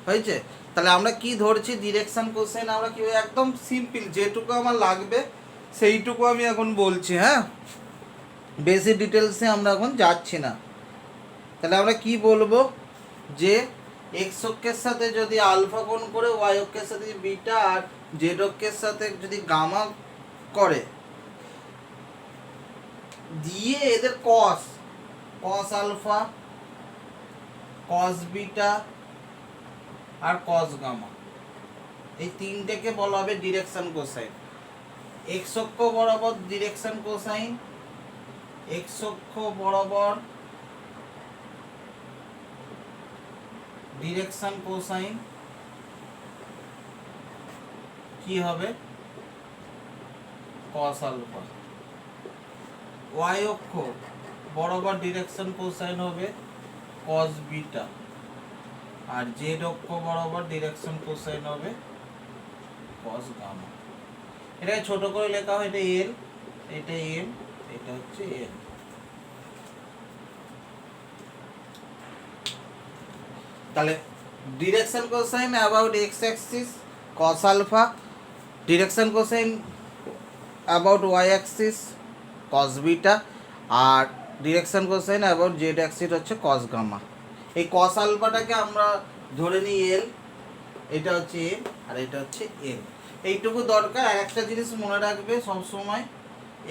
হয়েছে। তাহলে আমরা কি ধরছি ডিরেকশন কোসাইন, আমরা কি একদম সিম্পল যেটুকু আমার লাগবে সেইটুকু আমি এখন বলছি, হ্যাঁ, বেশি ডিটেলসে আমরা এখন যাচ্ছি না। তাহলে আমরা কি বলবো যে এক্স অক্ষের সাথে যদি আলফা কোণ করে, ওয়াই অক্ষের সাথে বিটা, আর জেড অক্ষের সাথে যদি গামা করে, দিয়ে এদের কস আলফা, কস বিটা আর কস গামা, এই তিনটেকে বলা হবে ডিরেকশন কোসাইন। এক্স অক্ষ বরাবর ডিরেকশন কোসাইন, এক্স অক্ষ বরাবর ডিরেকশন কোসাইন কি হবে কস আলফা। ওয়াই অক্ষ বরাবর ডিরেকশন কোসাইন হবে কস বিটা, আর জেড অক্ষ বরাবর ডিরেকশন কোসাইন হবে কস গামা। এটাকে ছোট করে লেখা হয়, এটা এল, এটা এম, এটা হচ্ছে এল। তাহলে direction cosine about X axis cos alpha, direction cosine about Y axis cos beta, আর direction cosine about Z axis হচ্ছে কস গামা। এই কস আলফাটাকে আমরা ধরে নিই এল, এটা হচ্ছে এম আর এটা হচ্ছে এল। এইটুকু দরকার। আর একটা জিনিস মনে রাখবে সবসময়,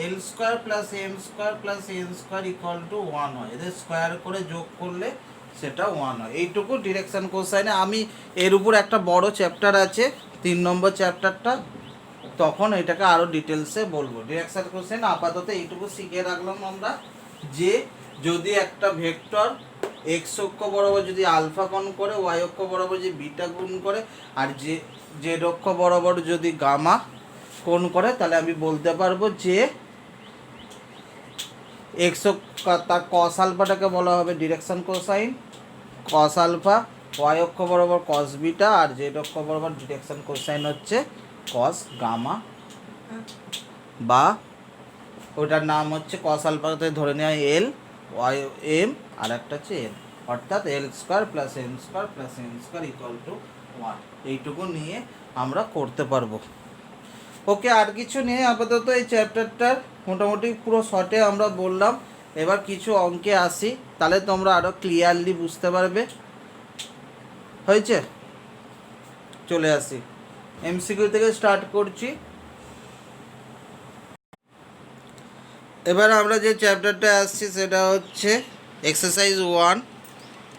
L square plus M square plus N square equal to 1 হয়, এদের স্কোয়ার করে যোগ করলে সেটা 1 হয়। এইটুকু ডিরেকশন কোসাইনে। আমি এর উপর একটা বড় চ্যাপ্টার আছে 3 নম্বর চ্যাপ্টারটা, তখন এটাকে আরও ডিটেলসে বলবো। ডিরেকশন কোসাইন আপাতত এইটুকু শিখে রাখলাম আমরা, যে যদি একটা ভেক্টর এক্স অক্ষ বরাবর যদি আলফা কোণ করে, ওয়াই অক্ষ বরাবর যদি বিটা কোণ করে, আর জেড অক্ষ বরাবর যদি গামা কোণ করে, তাহলে আমি বলতে পারবো যে এক্স অক্ষ তার কস আলফাটাকে বলা হবে direction cosine cos alpha, Y অক্ষ বরাবর কস বিটা, আর জেড অক্ষ বরাবর ডিরেকশন কোসাইন হচ্ছে কস গামা, বা ওটার নাম হচ্ছে কস আলফাতে ধরে নেওয়া এল, ওয়াই এম, আর একটা হচ্ছে এন, অর্থাৎ L square plus M square plus N square equal to 1। এইটুকু নিয়ে আমরা করতে পারবো। ওকে, আর কিছু নেই আপাতত। এই চ্যাপ্টারটার মোটামুটি পুরো শর্টে আমরা বললাম। এবার কিছু অঙ্কে আসি, তাহলে তোমরা আরও ক্লিয়ারলি বুঝতে পারবে। হয়েছে, চলে আসি এমসিকিউ থেকে স্টার্ট করছি। এবার আমরা যে চ্যাপ্টারটা আসছি সেটা হচ্ছে এক্সারসাইজ 1,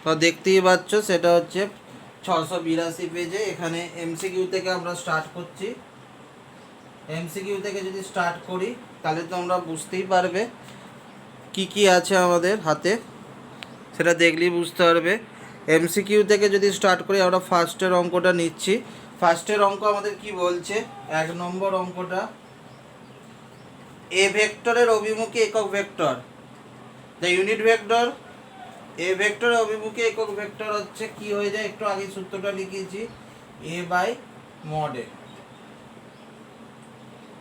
তো দেখতেই পাচ্ছ সেটা হচ্ছে 682 পেজে। এখানে এমসিকিউ থেকে আমরা স্টার্ট করছি। এমসিকিউ থেকে যদি স্টার্ট করি তাহলে তোমরা বুঝতেই পারবে কি কি আছে আমাদের হাতে, সেটা দেখলেই বুঝতে পারবে। এমসিকিউ থেকে যদি স্টার্ট করি, আমরা ফার্স্টের অঙ্কটা নিচ্ছি। ফার্স্টের অঙ্ক আমাদের কি বলছে, 1 নম্বর অঙ্কটা, এ ভেক্টরের অভিমুখী একক ভেক্টর, দ্য ইউনিট ভেক্টর এ ভেক্টরের অভিমুখী একক ভেক্টর হচ্ছে কি হয়ে যায়, একটু আগে সূত্রটা লিখেছি, এ বাই মড এ।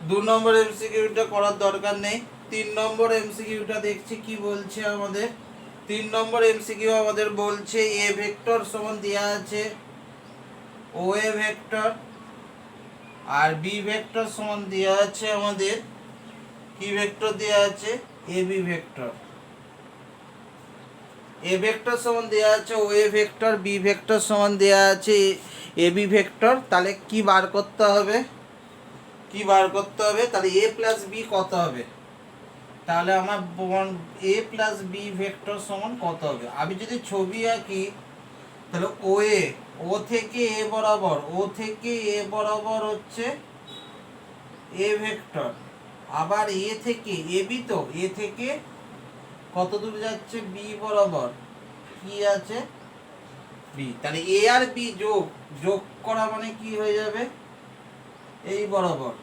2 নম্বর এমসিকিউটা করার দরকার নেই। 3 নম্বর এমসিকিউটা দেখছি কি বলছে আমাদের। 3 নম্বর এমসিকিউ আমাদের বলছে এ ভেক্টর সমান দেওয়া আছে ও এ ভেক্টর, আর বি ভেক্টর সমান দেওয়া আছে আমাদের কি ভেক্টর দেওয়া আছে, A B vector. A vector সমান দেওয়া আছে O A vector, B vector সমান দেওয়া আছে এ বি ভেক্টর। তাহলে কি বার করতে হবে, তাহলে এ প্লাস বি কত হবে, তাহলে আমার এ প্লাস বি ভেক্টর সমান কত হবে। আমি যদি ছবি আঁকি, তাহলে ও এ ও থেকে এ বরাবর, ও থেকে এ বরাবর হচ্ছে এ ভেক্টর, আবার এ থেকে এ বি, তো এ থেকে কত দূর যাচ্ছে বি বরাবর, কি আছে বি। তাহলে এ আর বি যোগ যোগ করা মানে কি হয়ে যাবে এই বরাবর।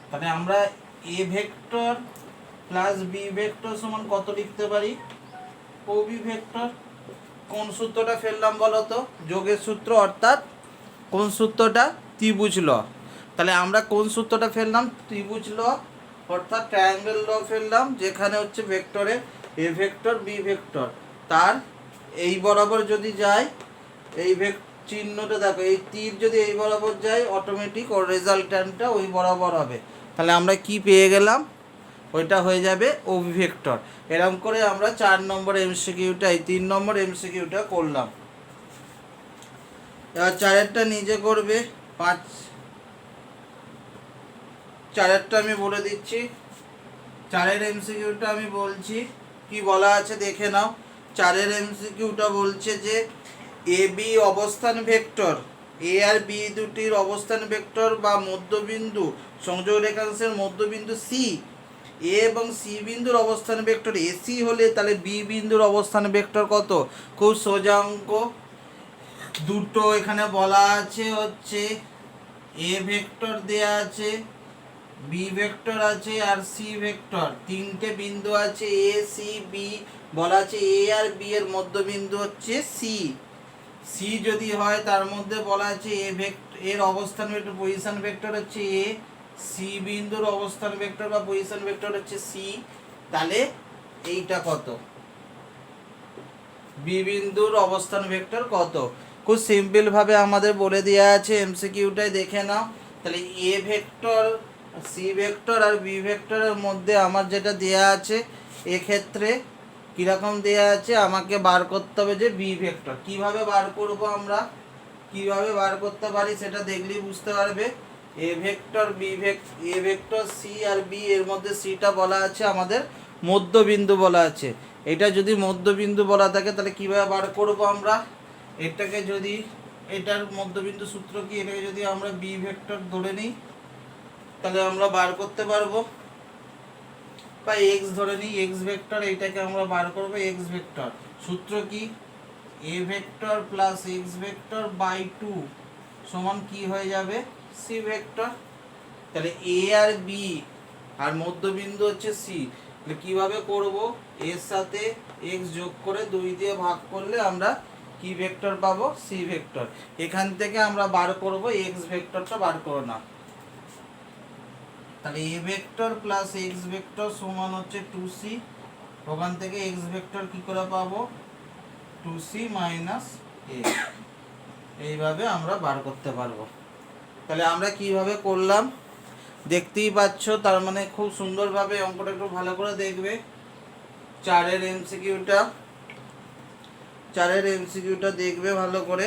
তাহলে আমরা A vector plus B vector সমান কত লিখতে পারি, ও বি ভেক্টর। কোন সূত্রটা ফেললাম বলো তো, যোগের সূত্র, অর্থাৎ কোন সূত্রটা, ত্রিভুজ ল। তাহলে আমরা কোন সূত্রটা ফেললাম, ত্রিভুজ ল, অর্থাৎ ট্রায়াঙ্গেল ল ফেললাম, যেখানে হচ্ছে ভেক্টরে এ ভেক্টর বি ভেক্টর তার এই বরাবর যদি যায়, এই চিহ্নটা দেখো, এই তীর যদি এই বরাবর যায় অটোমেটিক ওর রেজাল্ট্যান্টটা ওই বরাবর হবে। তাহলে আমরা কি পেয়ে গেলাম, ওইটা হয়ে যাবে ও বি ভেক্টর। এরকম করে আমরা 4 নম্বর এমসিকিউটা, এই 3 নম্বর এমসিকিউটা করলাম। এবার 4-এরটা নিজে করবে, 4-এরটা আমি বলে দিচ্ছি। 4-এর এমসিকিউটা আমি বলছি, কি বলা আছে দেখে নাও। 4-এর এমসিকিউটা বলছে যে এ বি অবস্থান ভেক্টর, এ আর বি দুটির অবস্থান ভেক্টর বা মধ্যবিন্দু, সংযোগ রেখাংশের মধ্যবিন্দু সি, এ এবং সি বিন্দুর অবস্থান ভেক্টর এসি হলে তাহলে বি বিন্দুর অবস্থান ভেক্টর কত। খুব সোজা অঙ্ক, দুটো এখানে বলা আছে হচ্ছে এ ভেক্টর দেয়া আছে, বি ভেক্টর আছে আর সি ভেক্টর, তিনটে বিন্দু আছে এ সি বি, বলা আছে এ আর বি এর মধ্যবিন্দু হচ্ছে সি। সি যদি হয় তার মধ্যে বলা আছে এ ভেক্টর এর অবস্থান ভেক্টর পজিশন ভেক্টর হচ্ছে এ, সি বিন্দুর অবস্থান ভেক্টর বা পজিশন ভেক্টর হচ্ছে সি। তাহলে এইটা কত, বি বিন্দুর অবস্থান ভেক্টর কত। খুব সিম্পল ভাবে আমাদের বলে দেওয়া আছে, এমসিকিউটাই দেখে নাও। তাহলে এ ভেক্টর, সি ভেক্টর আর বি ভেক্টরের মধ্যে আমার যেটা দেয়া আছে, এক্ষেত্রে কীরকম দেয়া আছে, আমাকে বার করতে হবে যে বি ভেক্টর। কিভাবে বার করব আমরা, কিভাবে বার করতে পারি সেটা দেখলেই বুঝতে পারবে। A vector B A vector C আর বি, এর মধ্যে সিটা বলা আছে আমাদের মধ্যবিন্দু বলা আছে। এটা যদি মধ্যবিন্দু বলা থাকে তাহলে কিভাবে বার করব আমরা, এটাকে যদি, এটার মধ্যবিন্দু সূত্র কি, এটাকে যদি আমরা বি ভেক্টর ধরে নিই তাহলে আমরা বার করতে পারবো, বা এক্স ধরে নিই, এক্স ভেক্টর, এইটাকে আমরা বার করবো এক্স ভেক্টর। সূত্র কি, A vector plus X vector by 2 সমান কি হয়ে যাবে, সি ভেক্টর। তাহলে এ আর বি আর মধ্যবিন্দু হচ্ছে সি, তাহলে কীভাবে করব, এর সাথে এক্স যোগ করে 2 দিয়ে ভাগ করলে আমরা কি ভেক্টর পাবো, সি ভেক্টর। এখান থেকে আমরা বার করব এক্স ভেক্টরটা বার করো না। তাহলে A vector plus X vector সমান হচ্ছে 2c, ওখান থেকে এক্স ভেক্টর কি করে পাবো, 2c মাইনাস a। এইভাবে আমরা বার করতে পারবো। তাহলে আমরা কিভাবে করলাম দেখতেই পাচ্ছ, তার মানে খুব সুন্দরভাবে অঙ্কটা একটু ভালো করে দেখবে। 4-এর এমসিকিউটা দেখবে ভালো করে।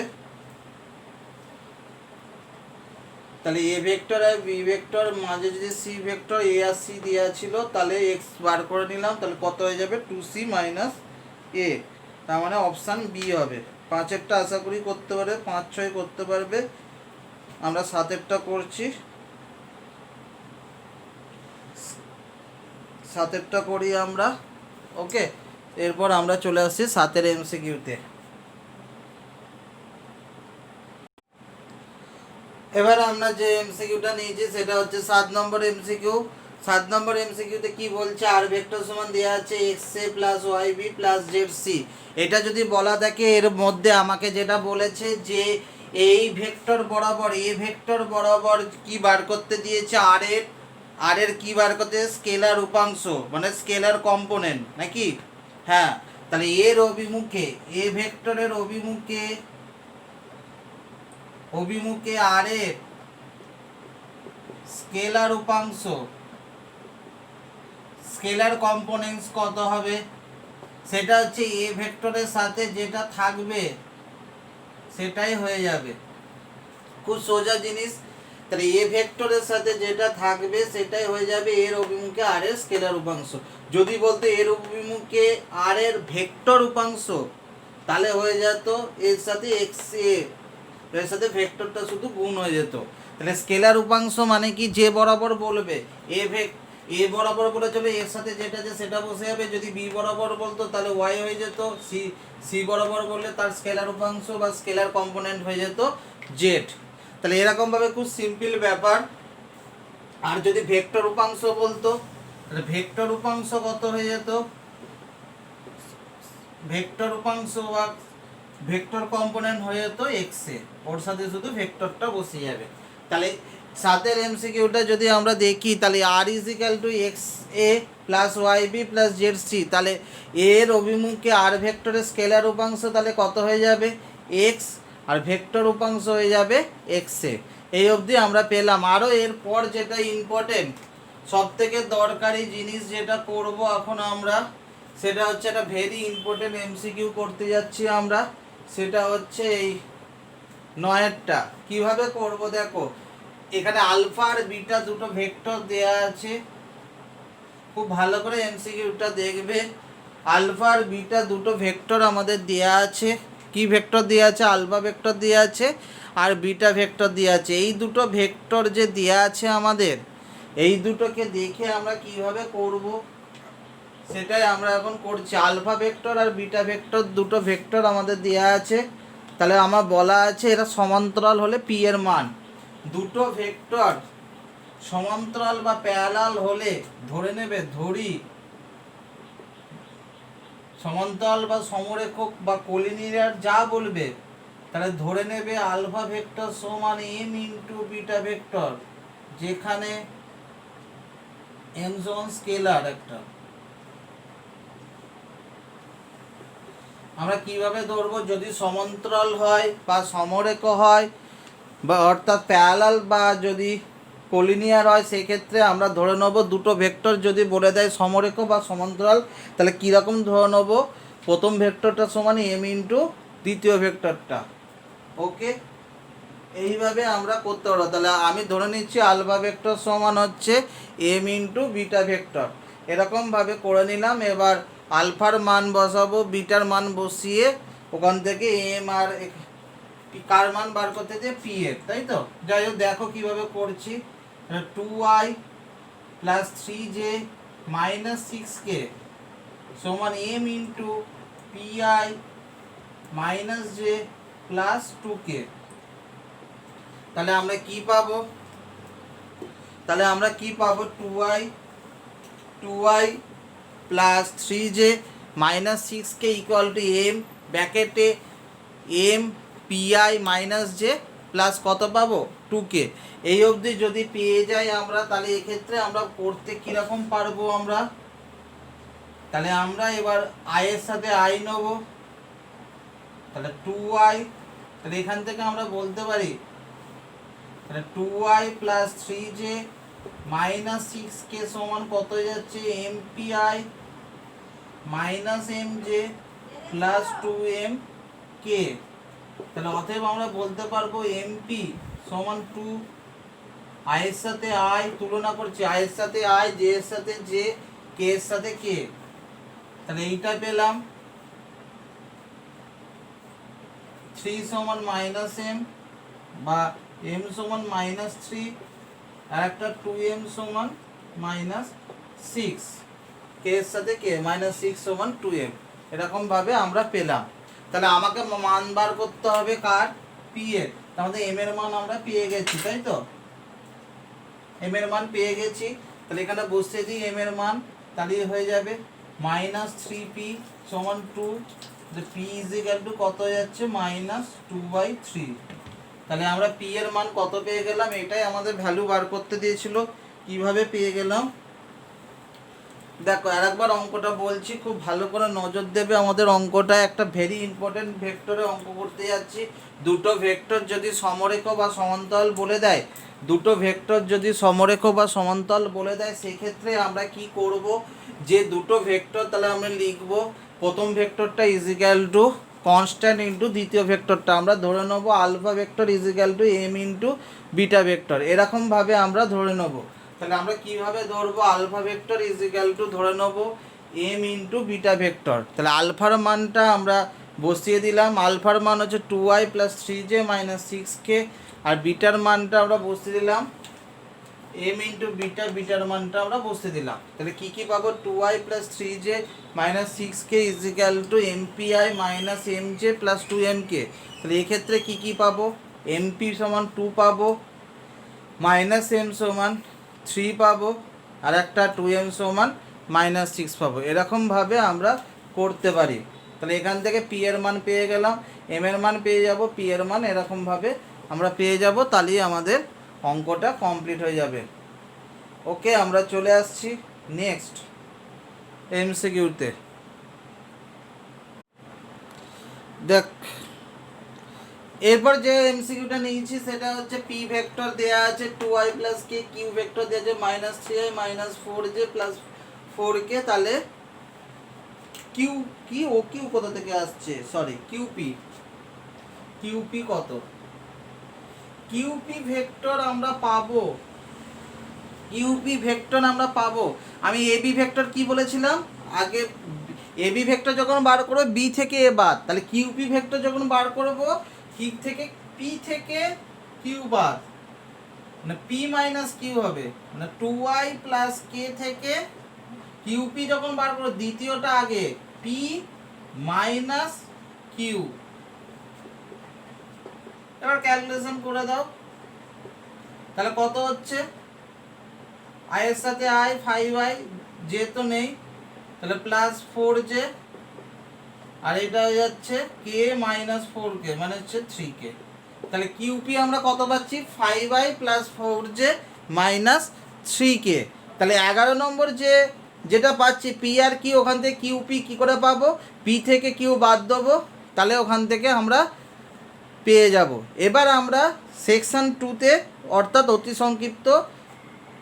তাহলে এ ভেক্টর আর বি ভেক্টর মাঝে যদি সি ভেক্টর এ আর সি দেওয়া ছিল, তাহলে এক্স বার করে নিলাম, তাহলে কত হয়ে যাবে 2c মাইনাস এ, তার মানে অপশান বি হবে। 5-এরটা আশা করি করতে পারবে, 5-6 করতে পারবে। আমরা 7-এরটা করছি, 7-এরটা করি আমরা, ওকে। এরপর আমরা চলে আসছি 7-এর এমসিকিউতে। এবার আমরা যে এমসিকিউটা নিয়েছি সেটা হচ্ছে 7 নম্বর এমসিকিউ। 7 নম্বর এমসিকিউতে কি বলছে, আর ভেক্টর সমান দেওয়া আছে X A plus Y B plus Z C. এটা যদি বলা থাকে, এর মধ্যে আমাকে যেটা বলেছে যে এই ভেক্টর বরাবর, এ ভেক্টর বরাবর কি বার করতে দিয়েছে, আর এর কি বার করতে, স্কেলার উপাংশ মানে স্কেলার কম্পোনেন্ট নাকি, হ্যাঁ। তাহলে এর অভিমুখে, এ ভেক্টরের অভিমুখে আর এর স্কেলার উপাংশ, স্কেলার কম্পোনেন্টস কত হবে, সেটা হচ্ছে এ ভেক্টরের সাথে যেটা থাকবে সেটাই হয়ে যাবে। খুব সোজা জিনিস। তাহলে এ ভেক্টরের সাথে যেটা থাকবে সেটাই হয়ে যাবে এর অভিমুখে আর এর স্কেলার উপাংশ। যদি বলতো এর অভিমুখে আর এর ভেক্টর উপাংশ, তাহলে হয়ে যেত এর সাথে এক্স এ এর সাথে ভেক্টরটা শুধু গুণ হয়ে যেত। তাহলে স্কেলার উপাংশ মানে কি, যে বরাবর বলবে এ বরাবর বলে চলে, এর সাথে যেটা আছে সেটা বসে যাবে। যদি বি বরাবর বলতো তাহলে ওয়াই হয়ে যেত, সি বরাবর বললে তার স্কেলার উপাংশ বা স্কেলার কম্পোনেন্ট হয়ে যেত জেড। তাহলে এরকমভাবে খুব সিম্পল ব্যাপার। আর যদি ভেক্টর উপাংশ বলতো তাহলে ভেক্টর উপাংশ কত হয়ে যেত, ভেক্টর উপাংশ বা ভেক্টর কম্পোনেন্ট হয়ে যেত এক্স এ, ওর সাথে শুধু ভেক্টরটা বসে যাবে। তাহলে সাতের এমসিকিউটা যদি আমরা দেখি তাহলে আর is equal to X A plus Y B plus Z C, তাহলে এর অভিমুখে আর ভেক্টরের স্কেলার উপাংশ তাহলে কত হয়ে যাবে এক্স, আর ভেক্টর উপাংশ হয়ে যাবে এক্স এ। এই অবধি আমরা পেলাম। আরও এরপর যেটা ইম্পর্টেন্ট সব থেকে দরকারি জিনিস যেটা করব এখন আমরা, সেটা হচ্ছে একটা ভেরি ইম্পর্টেন্ট এমসিকিউ করতে যাচ্ছি আমরা, সেটা হচ্ছে এই 9-এরটা। কিভাবে করব দেখো, এখানে আলফা আর বিটা দুটো ভেক্টর দেয়া আছে, খুব ভালো করে এমসিকিউটা দেখবে। আলফা আর বিটা দুটো ভেক্টর আমাদের দেয়া আছে। কি ভেক্টর দেয়া আছে, আলফা ভেক্টর দেয়া আছে আর বিটা ভেক্টর দেয়া আছে। এই দুটো ভেক্টর যে দেয়া আছে আমাদের, এই দুটোকে দেখে আমরা কিভাবে করব সেটাই আমরা এখন করছি। আলফা ভেক্টর আর বিটা ভেক্টর দুটো ভেক্টর আমাদের দেয়া আছে। তাহলে আমার বলা আছে এরা সমান্তরাল হলে পি এর মান, দুটো ভেক্টর সমান্তরাল বা প্যারালাল হলে ধরে নেবে, সমান্তরাল বা সমরেখক বা কোলিনিয়ার যা বলবে, তাহলে ধরে নেবে আলফা ভেক্টর সমান এম ইন্টু বিটা ভেক্টর, যেখানে এম সমান স্কেলার একটা। আমরা কিভাবে ধরবো, যদি সমান্তরাল হয় বা সমরেখ হয় বা অর্থাৎ প্যারালাল বা যদি কোলিনিয়ার হয়, সেক্ষেত্রে আমরা ধরে নেব দুটো ভেক্টর যদি বলে দেয় সমরেখ বা সমান্তরাল, তাহলে কীরকম ধরে নেব, প্রথম ভেক্টরটা সমান এম ইন্টু দ্বিতীয় ভেক্টরটা। ওকে, এইভাবে আমরা করতে পারবো। তাহলে আমি ধরে নিচ্ছি আলফা ভেক্টর সমান হচ্ছে এম ইন্টু বিটা ভেক্টর, এরকমভাবে করে নিলাম। এবার আলফার মান বসাবো, বিটার মান বসিয়ে ওখান থেকে এম আর কার মান বার করতে দিয়ে পি এর, তাই তো। যাই হোক, দেখো কীভাবে করছি। 2i plus 3j minus 6k সমান M into pi minus J plus 2k। তাহলে আমরা কি পাবো, তাহলে আমরা কি পাবো, 2i plus 3j minus 6k equal to M ব্র্যাকেটে M P I minus J plus কত পাবো 2k। এই অবধি যদি পেয়ে যাই আমরা, তাহলে এক্ষেত্রে আমরা করতে কীরকম পারবো আমরা, তাহলে আমরা এবার আই এর সাথে আই নেব, তাহলে 2i, তাহলে এখান থেকে আমরা বলতে পারি তাহলে 2i plus 3j minus 6k সমান কত হয়ে যাচ্ছে এমপিআই মাইনাস এমজে প্লাস 2mk। তাহলে অতএব আমরা বলতে পারবো এমপি সমান 2, আই এর সাথে আই তুলনা করছি, আই এর সাথে আই, জে এর সাথে জে, কে এর সাথে কে। তাহলে এইটা পেলাম 3 সমান মাইনাস এম বা এম সমান মাইনাস 3, আর একটা 2m সমান মাইনাস 6, কে এর সাথে কে মাইনাস 6 সমান 2m, এরকমভাবে আমরা পেলাম। তাহলে আমাকে মান বার করতে হবে কার, পি এর। তাহলে এম এর মান আমরা পেয়ে গেছি, তাই তো, এম এর মান পেয়ে গেছি। তাহলে এখানে বসতে দিই এম এর মান, তাহলে হয়ে যাবে মাইনাস 3p সমান 2, পি ইজ ইকুয়াল টু কত হয়ে যাচ্ছে মাইনাস 2/3। তাহলে আমরা পি এর মান কত পেয়ে গেলাম, এটাই আমাদের ভ্যালু বার করতে দিয়েছিল। কিভাবে পেয়ে গেলাম দেখো, আরেকবার অঙ্কটা বলছি, খুব ভালো করে নজর দেবে। আমাদের অঙ্কটা একটা ভেরি ইম্পর্টেন্ট ভেক্টরে অঙ্ক করতে যাচ্ছি। দুটো ভেক্টর যদি সমরেখ বা সমান্তরাল বলে দেয়, দুটো ভেক্টর যদি সমরেখ বা সমান্তরাল বলে দেয়, সেক্ষেত্রে আমরা কি করব, যে দুটো ভেক্টর তাহলে আমরা লিখব, প্রথম ভেক্টরটা is equal to constant into দ্বিতীয় ভেক্টরটা আমরা ধরে নেবো alpha vector is equal to M into beta vector, এরকমভাবে আমরা ধরে নেবো। তাহলে আমরা কিভাবে ধরবো, alpha vector is equal to ধরে নেবো এম ইন্টু বিটা ভেক্টর। তাহলে আলফার মানটা আমরা বসিয়ে দিলাম। আলফার মান হচ্ছে 2i plus 3j minus 6k, আর বিটার মানটা আমরা বসিয়ে দিলাম m ইন্টু বিটা, বিটার মানটা আমরা বসিয়ে দিলাম। তাহলে কী কী পাবো, 2i plus 3j minus 6k is equal two mpi minus mj plus 2mk। তাহলে এক্ষেত্রে কী কী পাবো, mp সমান 2 পাবো, মাইনাস m সমান 3 পাবো, আর একটা 2m সমান মাইনাস 6 পাবো। এরকমভাবে আমরা করতে পারি। তাহলে এখান থেকে p এর মান পেয়ে গেলাম, m এর মান পেয়ে যাব, p এর মান এরকমভাবে আমরা পেয়ে যাব। তাহলেই আমাদের অঙ্কটা কমপ্লিট হয়ে যাবে। ওকে, আমরা চলে আসছি নেক্সট এমসিকিউতে। দেখ, এরপর যে এমসিকিউটা নিয়েছি সেটা হচ্ছে পি ভেক্টর দেয়া আছে 2i প্লাস কে, কিউ ভেক্টর দেওয়া আছে minus 3i minus 4j plus 4k। তাহলে কিউ কি, ও কিউ কোথা থেকে আসছে, সরি কিউপি, কিউপি কত, কিউপি ভেক্টর আমরা পাবো, ইউপি ভেক্টর আমরা পাবো। আমি এবি ভেক্টর কি বলেছিলাম আগে, এবি ভেক্টর যখন বার করবো বি থেকে এ বাদ, তাহলে কিউপি ভেক্টর যখন বার করবো কি থেকে, পি থেকে কিউ বাদ, মানে পি মাইনাস কিউ হবে, মানে 2i প্লাস কে থেকে কিউপি যখন বার করবো দ্বিতীয়টা আগে, পি মাইনাস কিউ। এবার ক্যালকুলেশন করে দাও, তাহলে কত হচ্ছে, আই এর সাথে আই, 5i, জে তো নেই, তাহলে প্লাস 4j, আর এটা হয়ে যাচ্ছে কে মাইনাস 4k মানে হচ্ছে 3k। তাহলে কিউপি আমরা কত পাচ্ছি, 5i plus 4j minus 3k। তাহলে 11 নম্বর যেটা পাচ্ছি পি আর কি, ওখান থেকে কিউপি কী করে পাবো, পি থেকে কিউ বাদ দেবো, তাহলে ওখান থেকে আমরা পেয়ে যাব। এবার আমরা সেকশন 2তে অর্থাৎ অতি সংক্ষিপ্ত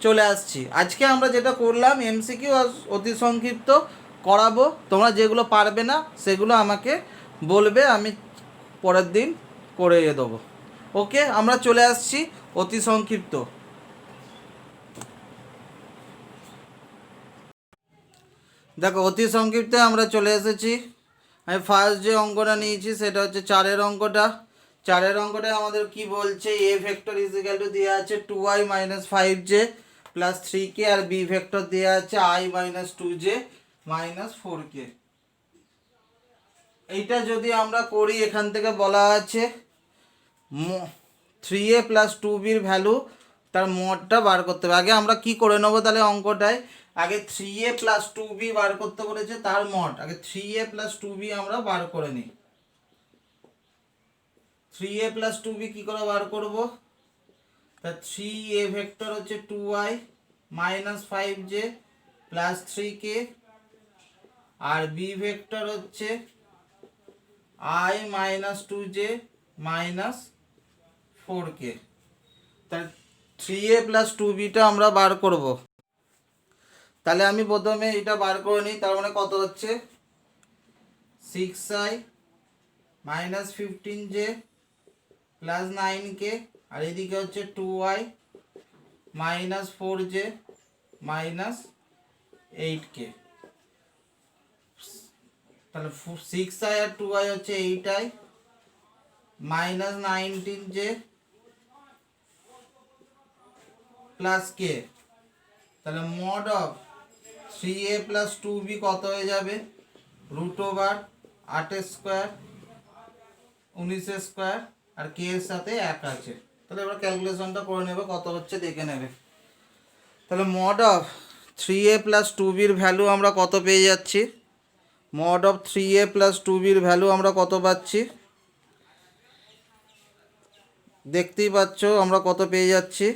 চলে আসছি। আজকে আমরা যেটা করলাম এমসিকিউ আর অতি সংক্ষিপ্ত করাবো, তোমরা যেগুলো পারবে না সেগুলো আমাকে বলবে, আমি পরের দিন করে দেবো। ওকে, আমরা চলে আসছি অতি সংক্ষিপ্ত। দেখো, অতি সংক্ষিপ্তে আমরা চলে এসেছি। আমি ফার্স্ট যে অঙ্কটা নিয়েছি সেটা হচ্ছে 4-এর অঙ্কটা। 4-এর অঙ্কটা আমাদের কি বলছে, এ ভেক্টর ইজ ইকাল টু দেওয়া আছে 2i minus 5j plus 3k, আর বি ভেক্টর দেওয়া আছে i minus 2j minus 4k। এইটা যদি আমরা করি, এখান থেকে বলা আছে 3a প্লাস 2bর ভ্যালু, তার মডটা বার করতে হবে। আগে আমরা কি করে নেবো তাহলে অঙ্কটায়, আগে 3a প্লাস 2b বার করতে বলেছে, তার মড আগে 3a প্লাস 2b আমরা বার করে নিই। 3a প্লাস 2b কী করে বার করব, তা 3a ভেক্টর হচ্ছে 2i minus 5j plus 3k, আর বি ভেক্টর হচ্ছে i minus 2j minus 4k। তাহলে 3a প্লাস 2bটা আমরা বার করব। তাহলে আমি প্রথমে এটা বার করে নিই, তার মানে কত হচ্ছে 6i minus 15j plus 9k, আর এদিকে হচ্ছে 2i minus 4j minus 8k। তাহলে 6i আর 2i হচ্ছে 8i minus 19j plus k। তাহলে mod of 3a plus 2b কত হয়ে যাবে, রুট ওভার 8 স্কোয়ার 19 স্কোয়ার, আর কে এর সাথে 1 আছে। তাহলে এবার ক্যালকুলেশনটা করে নেবে, কত হচ্ছে দেখে নেবে। তাহলে মড অফ 3a প্লাস 2bর ভ্যালু আমরা কত পেয়ে যাচ্ছি, মড অফ 3a প্লাস 2bর ভ্যালু আমরা কত পাচ্ছি, দেখতেই পাচ্ছ আমরা কত পেয়ে যাচ্ছি।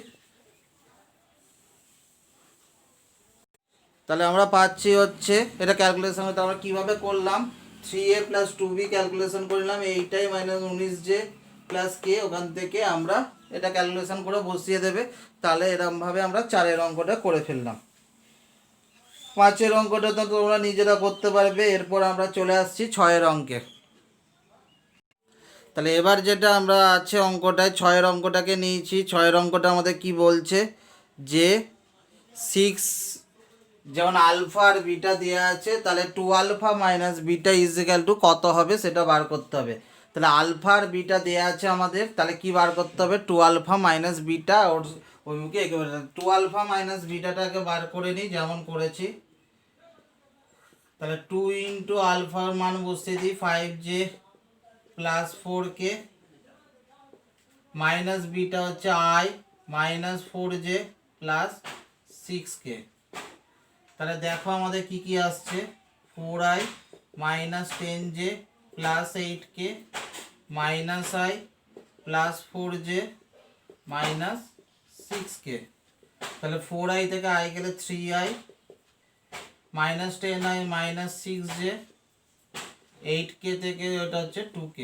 তাহলে আমরা পাচ্ছি হচ্ছে, এটা ক্যালকুলেশন হতে আমরা কীভাবে করলাম, 3a প্লাস 2b ক্যালকুলেশন করলাম, এইটাই মাইনাস 19j প্লাস কে, ওখান থেকে আমরা এটা ক্যালকুলেশন করে বসিয়ে দেবে। তাহলে এরকমভাবে আমরা 4-এর অঙ্কটা করে ফেললাম। 5-এর অঙ্কটা তো তোমরা নিজেরা করতে পারবে। এরপর আমরা চলে আসছি 6-এর অঙ্কে। তাহলে এবার যেটা আমরা আছে অঙ্কটায় 6-এর অঙ্কটাকে নিয়েছি। 6-এর অঙ্কটা আমাদের কি বলছে, যে 6 যেমন আলফা আর বিটা দেওয়া আছে, তাহলে 2 alpha minus beta equal to কত হবে সেটা বার করতে হবে। তাহলে আলফা আর বিটা দেওয়া আছে আমাদের, তাহলে কি বার করতে হবে? 2 আলফা মাইনাস বিটা, ওর ওই মুখে একেবারে 2 আলফা মাইনাস বিটাটাকে বার করে নিই যেমন করেছি। তাহলে 2 ইন্টু আলফার মান বসিয়ে দিই 5j plus 4k minus beta হচ্ছে i minus 4j plus 6k। তাহলে দেখো আমাদের কি কি আসছে, 4i minus 10j plus 8k minus i plus 4j minus 6k। তাহলে 4i থেকে i গেলে 3i minus 10i minus 6j, 8k থেকে ওটা হচ্ছে 2k।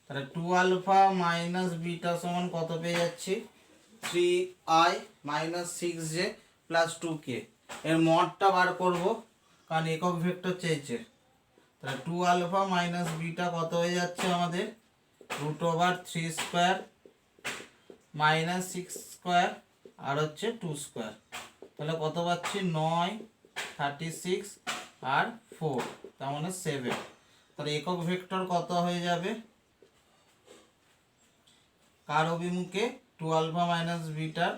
তাহলে 2 আলফা মাইনাস বিটা সমান কত পেয়ে যাচ্ছি? 3i minus 6j plus 2k। এর মডটা বার করব কারণ একক ভেক্টর চেয়েছে। তাহলে 2 আলফা মাইনাস বিটা কত হয়ে যাচ্ছে আমাদের? Root over 3 square minus 6 square আর হচ্ছে 2 স্কোয়ার। তাহলে কত পাচ্ছি? 9, 36 আর 4, তার মানে 7। তাহলে একক ভেক্টর কত হয়ে যাবে? কার অভিমুখে? 2 আলফা মাইনাস বিটার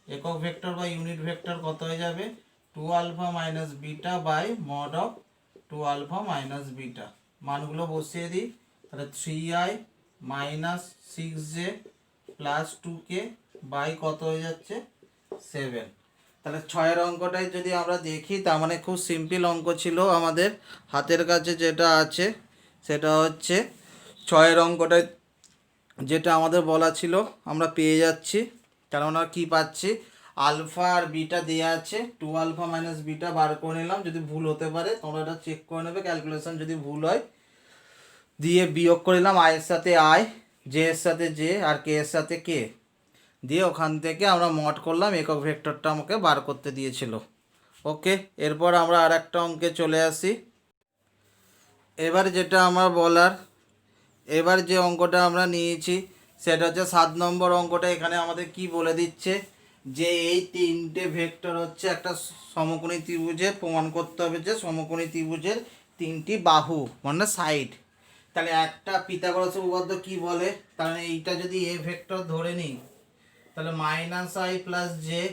একক ভেক্টর বা ইউনিট ভেক্টর কত হয়ে যাবে? 2 alpha minus beta by mod of 2 alpha minus beta. মানগুলো বসিয়ে দিই। তাহলে 3i minus 6j plus 2k by কত হয়ে যাচ্ছে? 7। তাহলে 6 অঙ্কটাই যদি আমরা দেখি, তার মানে খুব সিম্পল অঙ্ক ছিল আমাদের হাতের কাছে যেটা আছে সেটা হচ্ছে 6 অঙ্কটায় যেটা আমাদের বলা ছিল আমরা পেয়ে যাচ্ছি। কারণ আমরা কী পাচ্ছি? আলফা আর বিটা দেওয়া আছে, 2 আলফা মাইনাস বিটা বার করে নিলাম। যদি ভুল হতে পারে তোমরা এটা চেক করে নেবে, ক্যালকুলেশন যদি ভুল হয়। দিয়ে বিয়োগ করে নিলাম আই এর সাথে আই, জে এর সাথে জে আর কে এর সাথে কে, দিয়ে ওখান থেকে আমরা মড করলাম, একক ভেক্টরটা আমাকে বার করতে দিয়েছিল। ওকে, এরপর আমরা আর একটা অঙ্কে চলে আসি। এবার যেটা আমার বলার, এবার যে অঙ্কটা আমরা নিয়েছি সেটা হচ্ছে 7 নম্বর অঙ্কটা। এখানে আমাদের কি বলে দিচ্ছে যে এই তিনটে ভেক্টর হচ্ছে একটা সমকোণী ত্রিভুজের, প্রমাণ করতে হবে যে সমকোণী ত্রিভুজের তিনটি বাহু মানে সাইড। তাহলে একটা পিথাগোরাসের উপপাদ্য কি বলে? তাহলে এইটা যদি এ ভেক্টর ধরে নিই, তাহলে মাইনাস আই প্লাস জে,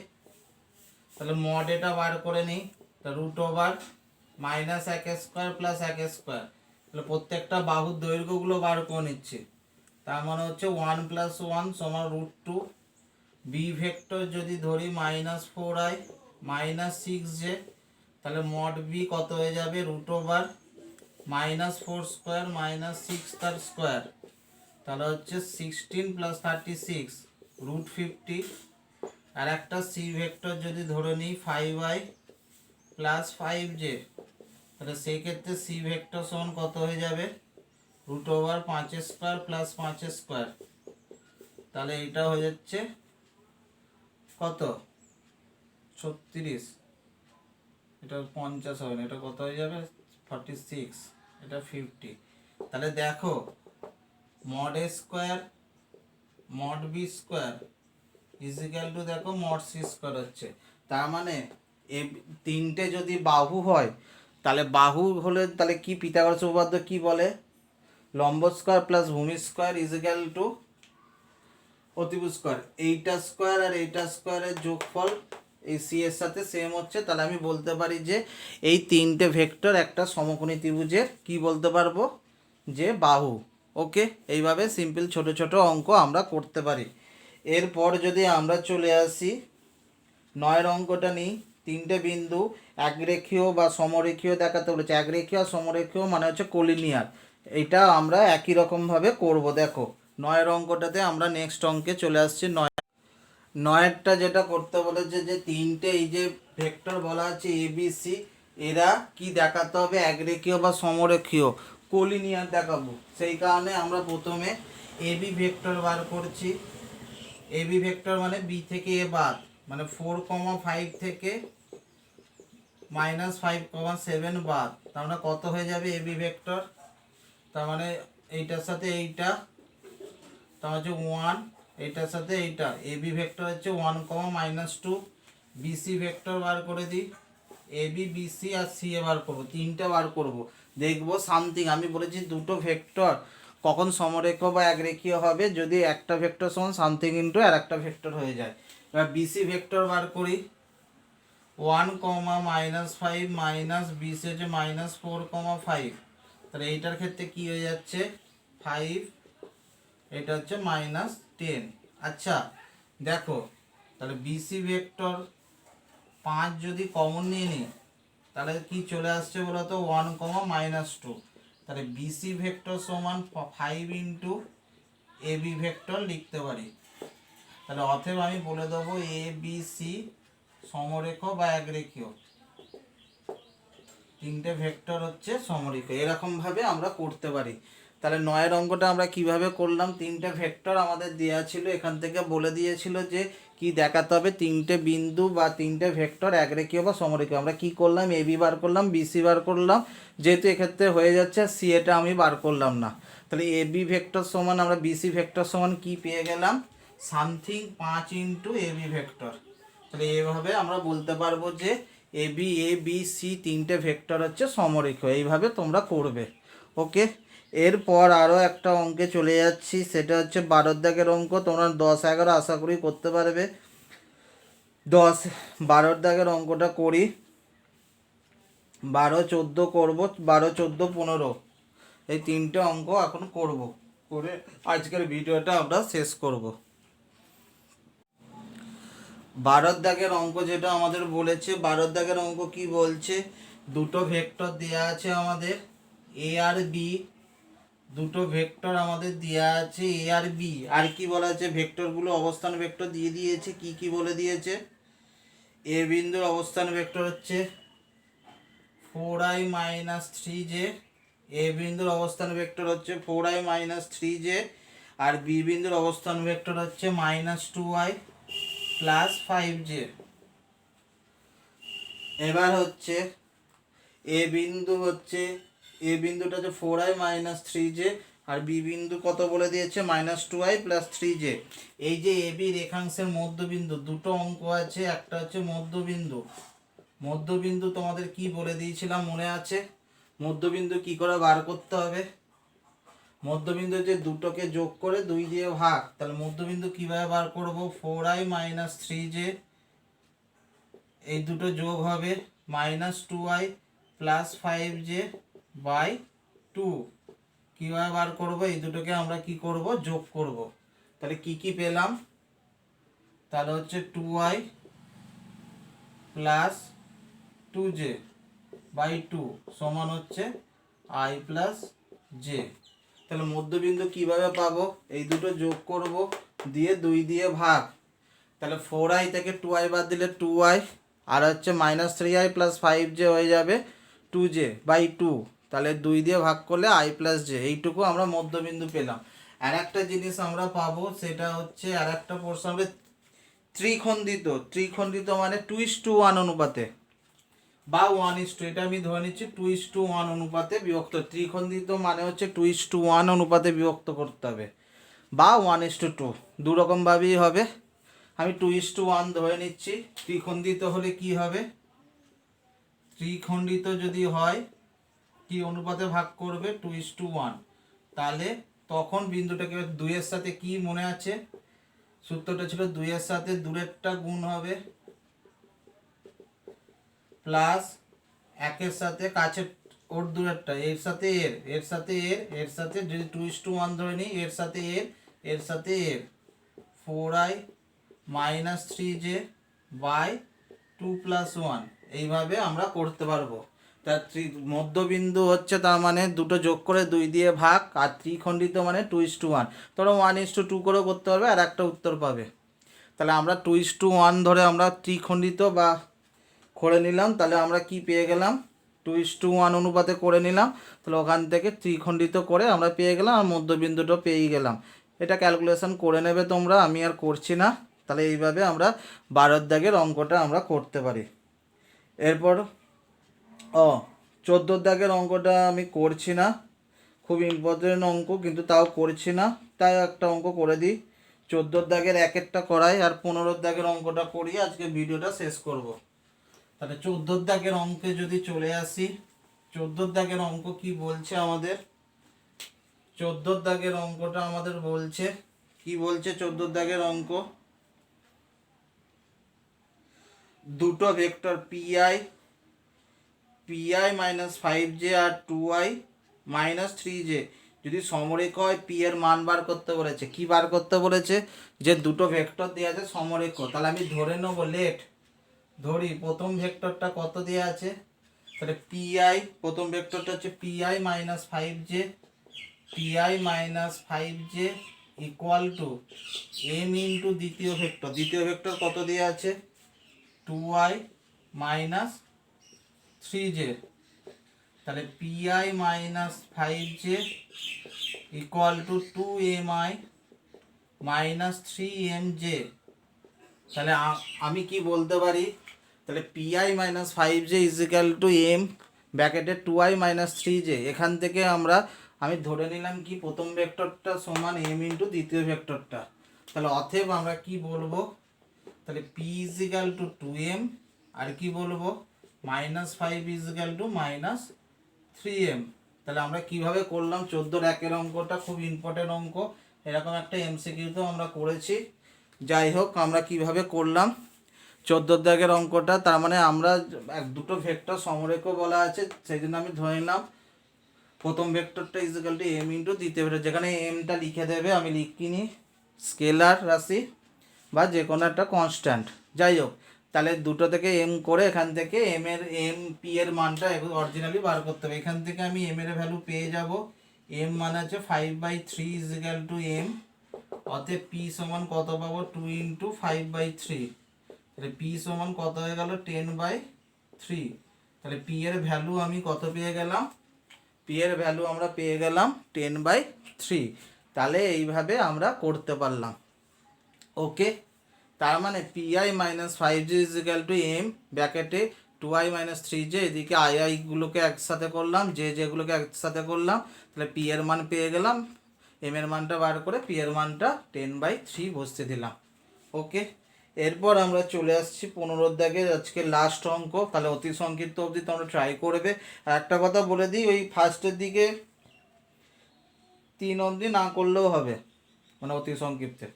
তাহলে মড এটা বার করে নিই, তা root over minus 1 square plus 1 square. তাহলে প্রত্যেকটা বাহুর দৈর্ঘ্যগুলো বার করে নিচ্ছে। তার মানে হচ্ছে 1 প্লাস 1 সমান রুট 2। বি ভেক্টর যদি ধরি মাইনাস 4i মাইনাস 6j, তাহলে মড বি কত হয়ে যাবে? Root over minus 4 square minus 6 তার স্কোয়ার। তাহলে হচ্ছে 16 প্লাস 36 রুট 50। আর একটা সি ভেক্টর যদি ধরে নিই 5i প্লাস 5j, তাহলে সেই ক্ষেত্রে সি ভেক্টর সমান কত হয়ে যাবে? Root over 5 square plus 5 square. তাহলে এটা হয়ে যাচ্ছে কত? 36, এটা 50 হবে না, এটা কত হয়ে যাবে? 46, এটা 50। তাহলে দেখো mod A square mod B square equal to দেখো মড সি স্কোয়ার হচ্ছে। তার মানে এ তিনটে যদি বাহু হয়, তাহলে বাহু হলে তাহলে কি পিথাগোরাস উপপাদ্য কি বলে? লম্ব স্কোয়ার প্লাস ভূমি স্কোয়ার ইজিক্যাল টু অতিভুজ স্কোয়ার। এইটা স্কোয়ার আর এইটা স্কোয়ারের যোগফল এই সি এর সাথে সেম হচ্ছে। তাহলে আমি বলতে পারি যে এই তিনটে ভেক্টর একটা সমকোণী ত্রিভুজের কি বলতে পারবো? যে বাহু। ওকে, এইভাবে সিম্পল ছোট ছোট অঙ্ক আমরা করতে পারি। এরপর যদি আমরা চলে আসি 9 অঙ্কটা নিই। তিনটে বিন্দু একরেখীয় বা সমরেখীয় দেখাতে বলেছে। একরেখীয় আর সমরেখীয় মানে হচ্ছে কোলিনিয়ার। এটা আমরা একই রকমভাবে করব। দেখো 9 অঙ্কটাতে আমরা নেক্সট অঙ্কে চলে আসছি। 9টা যেটা করতে বলেছে যে তিনটে এই যে ভেক্টর বলা আছে এ বি সি, এরা কি দেখাতে হবে? একরেখীয় বা সমরেখীয়, কোলিনিয়ার দেখাবো। সেই কারণে আমরা প্রথমে এ বি ভেক্টর বার করছি। এ বি ভেক্টর মানে বি থেকে এ বাদ, মানে 4,5 থেকে -5,7 বাদ। তার মানে কত হয়ে যাবে এ বি ভেক্টর? তার মানে এইটার সাথে এইটা, তার হচ্ছে 1, এইটার সাথে এইটা। এ বি ভেক্টর হচ্ছে 1, -2 বিসি ভেক্টর বার করে দিই, A B BC R C এ বার করবো, তিনটে বার করব, দেখবো সামথিং। আমি বলেছি দুটো ভেক্টর কখন সমরেখ বা একরেখীয় হবে, যদি একটা ভেক্টর সমান সামথিং ইন্টু আর একটা ভেক্টর হয়ে যায়। এবার বিসি ভেক্টর বার করি, 1,-5 মাইনাস বিসি হচ্ছে -4,5, তাহলে এইটার ক্ষেত্রে কি হয়ে যাচ্ছে 5, এটা হচ্ছে -10। আচ্ছা দেখো, তাহলে বিসি ভেক্টর 5 যদি কমন নিয়ে নিই তাহলে কি চলে আসছে বলো তো 1,-2, তাহলে বিসি ভেক্টর সমান 5 ইন্টু এ বি ভেক্টর লিখতে পারি। তাহলে অতএব আমি বলে দেবো এ বি সি সমরেখ বা একরেখীয়, তিনটে ভেক্টর হচ্ছে সমরেখ, এরকম ভাবে আমরা করতে পারি। তাহলে 9 অঙ্কটা আমরা কিভাবে করলাম, তিনটে ভেক্টর আমাদের দেওয়া ছিল, এখান থেকে বলে দিয়েছিল যে কি দেখাতে হবে, তিনটে বিন্দু বা তিনটে ভেক্টর একরেখীয় বা সমরেখীয়। আমরা কি করলাম, এ বি বার করলাম, বিসি বার করলাম, যেহেতু এক্ষেত্রে হয়ে যাচ্ছে সি এটা আমি বার করলাম না। তাহলে এ বি ভেক্টর সমান আমরা বিসি ভেক্টর সমান কি পেয়ে গেলাম, সামথিং 5 ইন্টু এ বি ভেক্টর। তাহলে এইভাবে আমরা বলতে পারবো যে এ বি সি তিনটে ভেক্টর হচ্ছে সমরেখ, এইভাবে তোমরা করবে। ওকে, এরপর আরও একটা অঙ্কে চলে যাচ্ছি, সেটা হচ্ছে 12 দাগের অঙ্ক। তোমরা 10-11 আশা করি করতে পারবে। 12 দাগের অঙ্কটা করি, 12-14 করবো, 12-14-15 এই তিনটে অঙ্ক এখন করব, করে আজকের ভিডিওটা আমরা শেষ করব। 12 দাগের অঙ্ক যেটা আমাদের বলেছে, 12 দাগের অঙ্ক কি বলছে, দুটো ভেক্টর দেয়া আছে আমাদের এ আর বি, দুটো ভেক্টর আমাদের দেয়া আছে এ আর বি। আর কি বলা আছে, ভেক্টরগুলো অবস্থান ভেক্টর দিয়ে দিয়েছে, কি কি বলে দিয়েছে, এ বিন্দুর অবস্থান ভেক্টর হচ্ছে 4i-3j, এ বিন্দুর অবস্থান ভেক্টর হচ্ছে 4i-3j, আর বি বিন্দুর অবস্থান ভেক্টর হচ্ছে -2i + 5j। এবার হচ্ছে এ বিন্দুটা হচ্ছে 4i-3j, আর বি বিন্দু কত বলে দিয়েছে -2i + 3j। এই যে এ বি রেখাংশের মধ্যবিন্দু, দুটো অঙ্ক আছে, একটা হচ্ছে মধ্যবিন্দু তোমাদের কি বলে দিয়েছিলাম মনে আছে, মধ্যবিন্দু কি করে বার করতে হবে, মধ্যবিন্দু যে দুটোকে যোগ করে 2 দিয়ে ভাগ, তাহলে মধ্যবিন্দু কিভাবে বার করব, 4i-3j, এই দুটো যোগ হবে -2i + 5j / 2। কীভাবে বার করব, এই দুটোকে আমরা কি করব, যোগ করব। তাহলে কি কি পেলাম, তাহলে হচ্ছে 2i + 2j / 2 সমান হচ্ছে i + j। তাহলে মধ্যবিন্দু কিভাবে পাবো, এই দুটো যোগ করব, দিয়ে 2 দিয়ে ভাগ, তাহলে 4i থেকে 2i বাদ দিলে 2i, আর হচ্ছে -3i + 5j হয়ে যাবে 2j / 2, তাহলে 2 দিয়ে ভাগ করলে i + j, এইটুকু আমরা মধ্যবিন্দু পেলাম। আর একটা জিনিস আমরা পাবো, সেটা হচ্ছে আর একটা প্রশ্ন হবে ত্রিখণ্ডিত মানে 2:1 অনুপাতে বা 1:, এটা আমি ধরে নিচ্ছি 2:1 অনুপাতে বিভক্ত। ত্রিখণ্ডিত মানে হচ্ছে 2:1 অনুপাতে বিভক্ত করতে হবে, বা 1:2, দু রকমভাবেই হবে। আমি 2:1 ধরে নিচ্ছি। ত্রিখণ্ডিত হলে কি হবে, ত্রিখণ্ডিত যদি হয় কি অনুপাতে ভাগ করবে, 2:1, তাহলে তখন বিন্দুটাকে 2 এর সাথে কি মনে আছে, সূত্রটা ছিল 2 এর সাথে দূরেরটা গুণ হবে প্লাস 1 এর সাথে কাছের ওর দূরেরটা, এর সাথে এর সাথে এর সাথে, যদি 2:1 ধরে নিই, এর সাথে এর সাথে 4i-3j / 2 + 1, এইভাবে আমরা করতে পারবো। তার মধ্যবিন্দু হচ্ছে, তার মানে দুটো যোগ করে 2 দিয়ে ভাগ, আর ত্রিখণ্ডিত মানে 2:1, তোমরা 1:2 করেও করতে পারবে, আর একটা উত্তর পাবে। তাহলে আমরা 2:1 ধরে আমরা ত্রিখণ্ডিত বা করে নিলাম, তাহলে আমরা কি পেয়ে গেলাম, 2:1 অনুপাতে করে নিলাম, তাহলে ওখান থেকে ত্রিখণ্ডিত করে আমরা পেয়ে গেলাম, আর মধ্যবিন্দুটা পেয়ে গেলাম। এটা ক্যালকুলেশন করে নেবে তোমরা, আমি আর করছি না। তাহলে এইভাবে আমরা 12 দাগের অঙ্কটা আমরা করতে পারি। এরপর 14 দাগের অঙ্কটা আমি করছি না, খুব ইম্পর্টেন্ট অঙ্ক, কিন্তু তাও করছি না, তাই একটা অঙ্ক করে দিই। 14 দাগের একেরটা করাই আর 15 দাগের অঙ্কটা করিয়ে আজকে ভিডিওটা শেষ করব। তাহলে 14 দাগের অঙ্কে যদি চলে আসি, 14 দাগের অঙ্ক কি বলছে আমাদের? 14 দাগের অঙ্কটা আমাদের বলছে, কি বলছে 14 দাগের অঙ্ক? দুটো ভেক্টর পিআই মাইনাস 5j আর 2i মাইনাস 3j যদি সমরেখ হয়, পি এর মান বার করতে বলেছে। কি বার করতে বলেছে? যে দুটো ভেক্টর দেওয়া আছে সমরেখ, তাহলে আমি ধরে নেবো, ধরি প্রথম ভেক্টরটা কত দেওয়া আছে, তাহলে পিআই, প্রথম ভেক্টরটা হচ্ছে P I minus 5j equal to M into দ্বিতীয় ভেক্টর কত দেওয়া আছে 2i মাইনাস 3j, তাহলে P I minus 5j equal to 2mi minus 3mj। তাহলে আমি কি বলতে পারি? তাহলে P I minus 5j is equal to M ব্র্যাকেটে 2i মাইনাস 3j। এখান থেকে আমি ধরে নিলাম কি প্রথম ভেক্টরটা সমান এম ইন্টু দ্বিতীয় ভেক্টরটা। তাহলে অতএব আমরা কি বলবো? তাহলে P is equal two 2m আর কি বলবো minus 5 is equal two minus 3m। তাহলে আমরা কিভাবে করলাম 14 একের অঙ্কটা? খুব ইম্পর্টেন্ট অঙ্ক, এরকম একটা এমসিকিউতেও আমরা করেছি। যাই হোক, আমরা কিভাবে করলাম 14 দাগের অঙ্কটা, তার মানে আমরা দুটো ভেক্টর সমরেখ বলা আছে, সেই জন্য আমি ধরে নিলাম প্রথম ভেক্টরটা is equal to M into দ্বিতীয় ভেক্টর, যেখানে এমটা লিখে দেবে, আমি লিখিনি, স্কেলার রাশি বা যে কোনো একটা কনস্ট্যান্ট। যাই হোক, তাহলে দুটো থেকে এম করে এখান থেকে পি এর মানটা অরিজিনালি বার করতে হবে। এখান থেকে আমি এম এর ভ্যালু পেয়ে যাব, এম মানে হচ্ছে 5/3 ইজ ইকাল টু এম, অতএব পি সমান কত পাবো 2 ইন্টু 5/3, তাহলে পি সমান কত হয়ে গেল 10/3। তাহলে পি এর ভ্যালু আমি কত পেয়ে গেলাম? পি এর ভ্যালু আমরা পেয়ে গেলাম 10/3। তাহলে এইভাবে আমরা করতে পারলাম। ওকে, তার মানে P I minus 5j is equal to M ব্র্যাকেটে 2i মাইনাস 3j, এদিকে আই গুলোকে একসাথে করলাম, যেগুলোকে একসাথে করলাম, তাহলে পি এর মান পেয়ে গেলাম, এম এর মানটা বার করে পি এর মানটা 10/3 বসতে দিলাম। ওকে, এরপর আমরা চলে আসছি 15 দাগের আজকে লাস্ট অঙ্ক। তাহলে অতি সংক্ষিপ্ত অবধি তোমরা ট্রাই করবে। আর একটা কথা বলে দিই, ওই ফার্স্টের দিকে 3 অবধি না করলেও হবে, মানে অতি সংক্ষিপ্তে।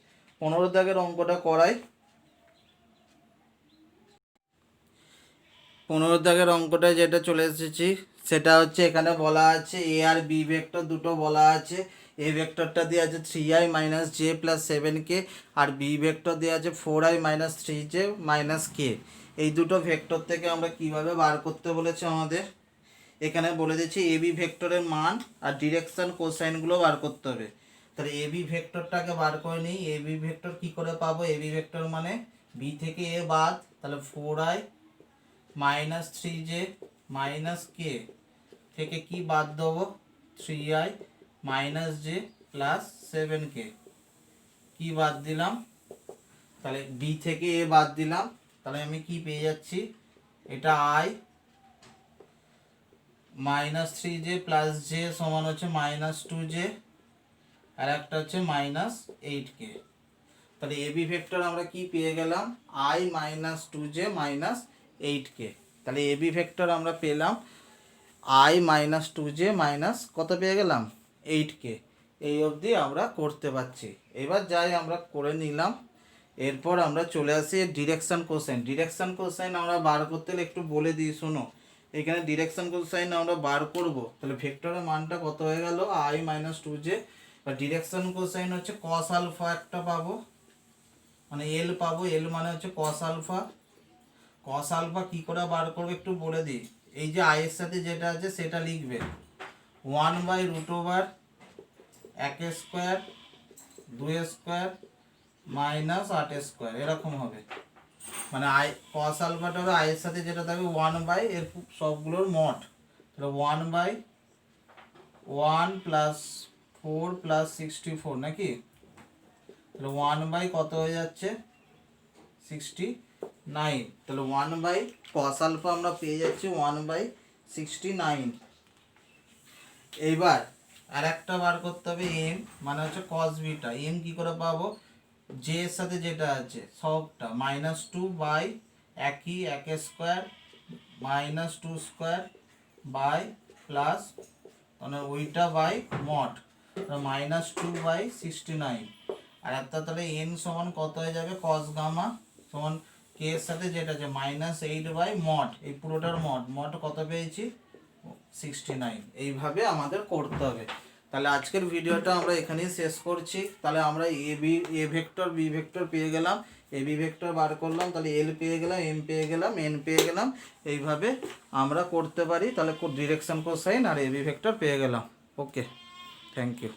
15 দাগের অঙ্কটা করাই। 15 দাগের অঙ্কটায় যেটা চলে এসেছি সেটা হচ্ছে, এখানে বলা আছে এ আর বি ভেক্টর দুটো বলা আছে। এ ভেক্টরটা দেওয়া আছে 3i minus J plus 7k, আর বি ভেক্টর দেওয়া আছে 4i minus 3j minus k। এই দুটো ভেক্টর থেকে আমরা কিভাবে বার করতে বলেছে আমাদের? এখানে বলে দিচ্ছি এ বি ভেক্টরের মান আর ডিরেকশন কোসাইনগুলো বার করতে হবে। তাহলে এ বি ভেক্টরটাকে বার করে নিই। এ বি ভেক্টর কী করে পাবো? এ বি ভেক্টর মানে বি থেকে এ বাদ, তাহলে 4i minus 3j minus k থেকে কি বাদ দেবো 3i minus j plus 7k, কি বাদ দিলাম? তাহলে বি থেকে এ বাদ দিলাম, তাহলে আমি কি পেয়ে যাচ্ছি? এটা i minus 3j plus j সমান হচ্ছে মাইনাস 2j, আর একটা হচ্ছে মাইনাস 8k। তাহলে এ বি ভেক্টর আমরা কি পেয়ে গেলাম? i minus 2j minus 8k। তাহলে এ বি ভেক্টর আমরা পেলাম i মাইনাস 2j মাইনাস কত পেয়ে গেলাম? 8k। এই অবধি আমরা করতে পারছি। এবার যাই আমরা করে নিলাম। এরপর আমরা চলে আসি ডিরেকশন কোসাইন আমরা বার করতে হলে একটু বলে দিই, শোনো। এখানে ডিরেকশন কোসাইন আমরা বার করব, তাহলে ভেক্টরের মানটা কত হয়ে গেল? i মাইনাস 2j, বা ডিরেকশন কোসাইন হচ্ছে কস আলফা একটা পাবো, মানে এল পাবো, এল মানে হচ্ছে কস আলফা। কস আলফা কী করে বার করবো একটু বলে দিই। এই যে আই এর সাথে যেটা আছে সেটা লিখবে 1/√1 স্কোয়ার 2 স্কোয়ার মাইনাস 8 স্কোয়ার, এরকম হবে। মানে কস আলফাটা হবে আই এর সাথে যেটা থাকবে 1 এর সবগুলোর মড, তাহলে 1/1 প্লাস 4 প্লাস 64 নাকি, তাহলে 1 কত হয়ে যাচ্ছে 69। তাহলে 1 cos আলফা আমরা পেয়ে যাচ্ছি 1/69। এইবার আর একটা বার করতে হবে এম, মানে হচ্ছে cos বিটা। এম কি করে পাবো? জে এর সাথে যেটা আছে সবটা -2 বাই একই একের স্কোয়ার -2 স্কোয়ার বাই প্লাস মানে ওইটা বাই মড -2 বাই 69 আর একটা তাহলে এন সমান কত হয়ে যাবে কস গামা সমান কে এর সাথে যেটা আছে -8 বাই মড এই পুরোটার মড কত পেয়েছি 69 এইভাবে আমাদের করতে হবে। তাহলে আজকের ভিডিওটা আমরা এখানেই শেষ করছি। তাহলে আমরা এ ভেক্টর বি ভেক্টর পেয়ে গেলাম, এ বি ভেক্টর বার করলাম, তাহলে এল পেয়ে গেলাম, এম পেয়ে গেলাম, এন পেয়ে গেলাম। এইভাবে আমরা করতে পারি। তাহলে ডিরেকশন কোসাইন আর এ বি ভেক্টর পেয়ে গেলাম। ওকে, থ্যাংক ইউ।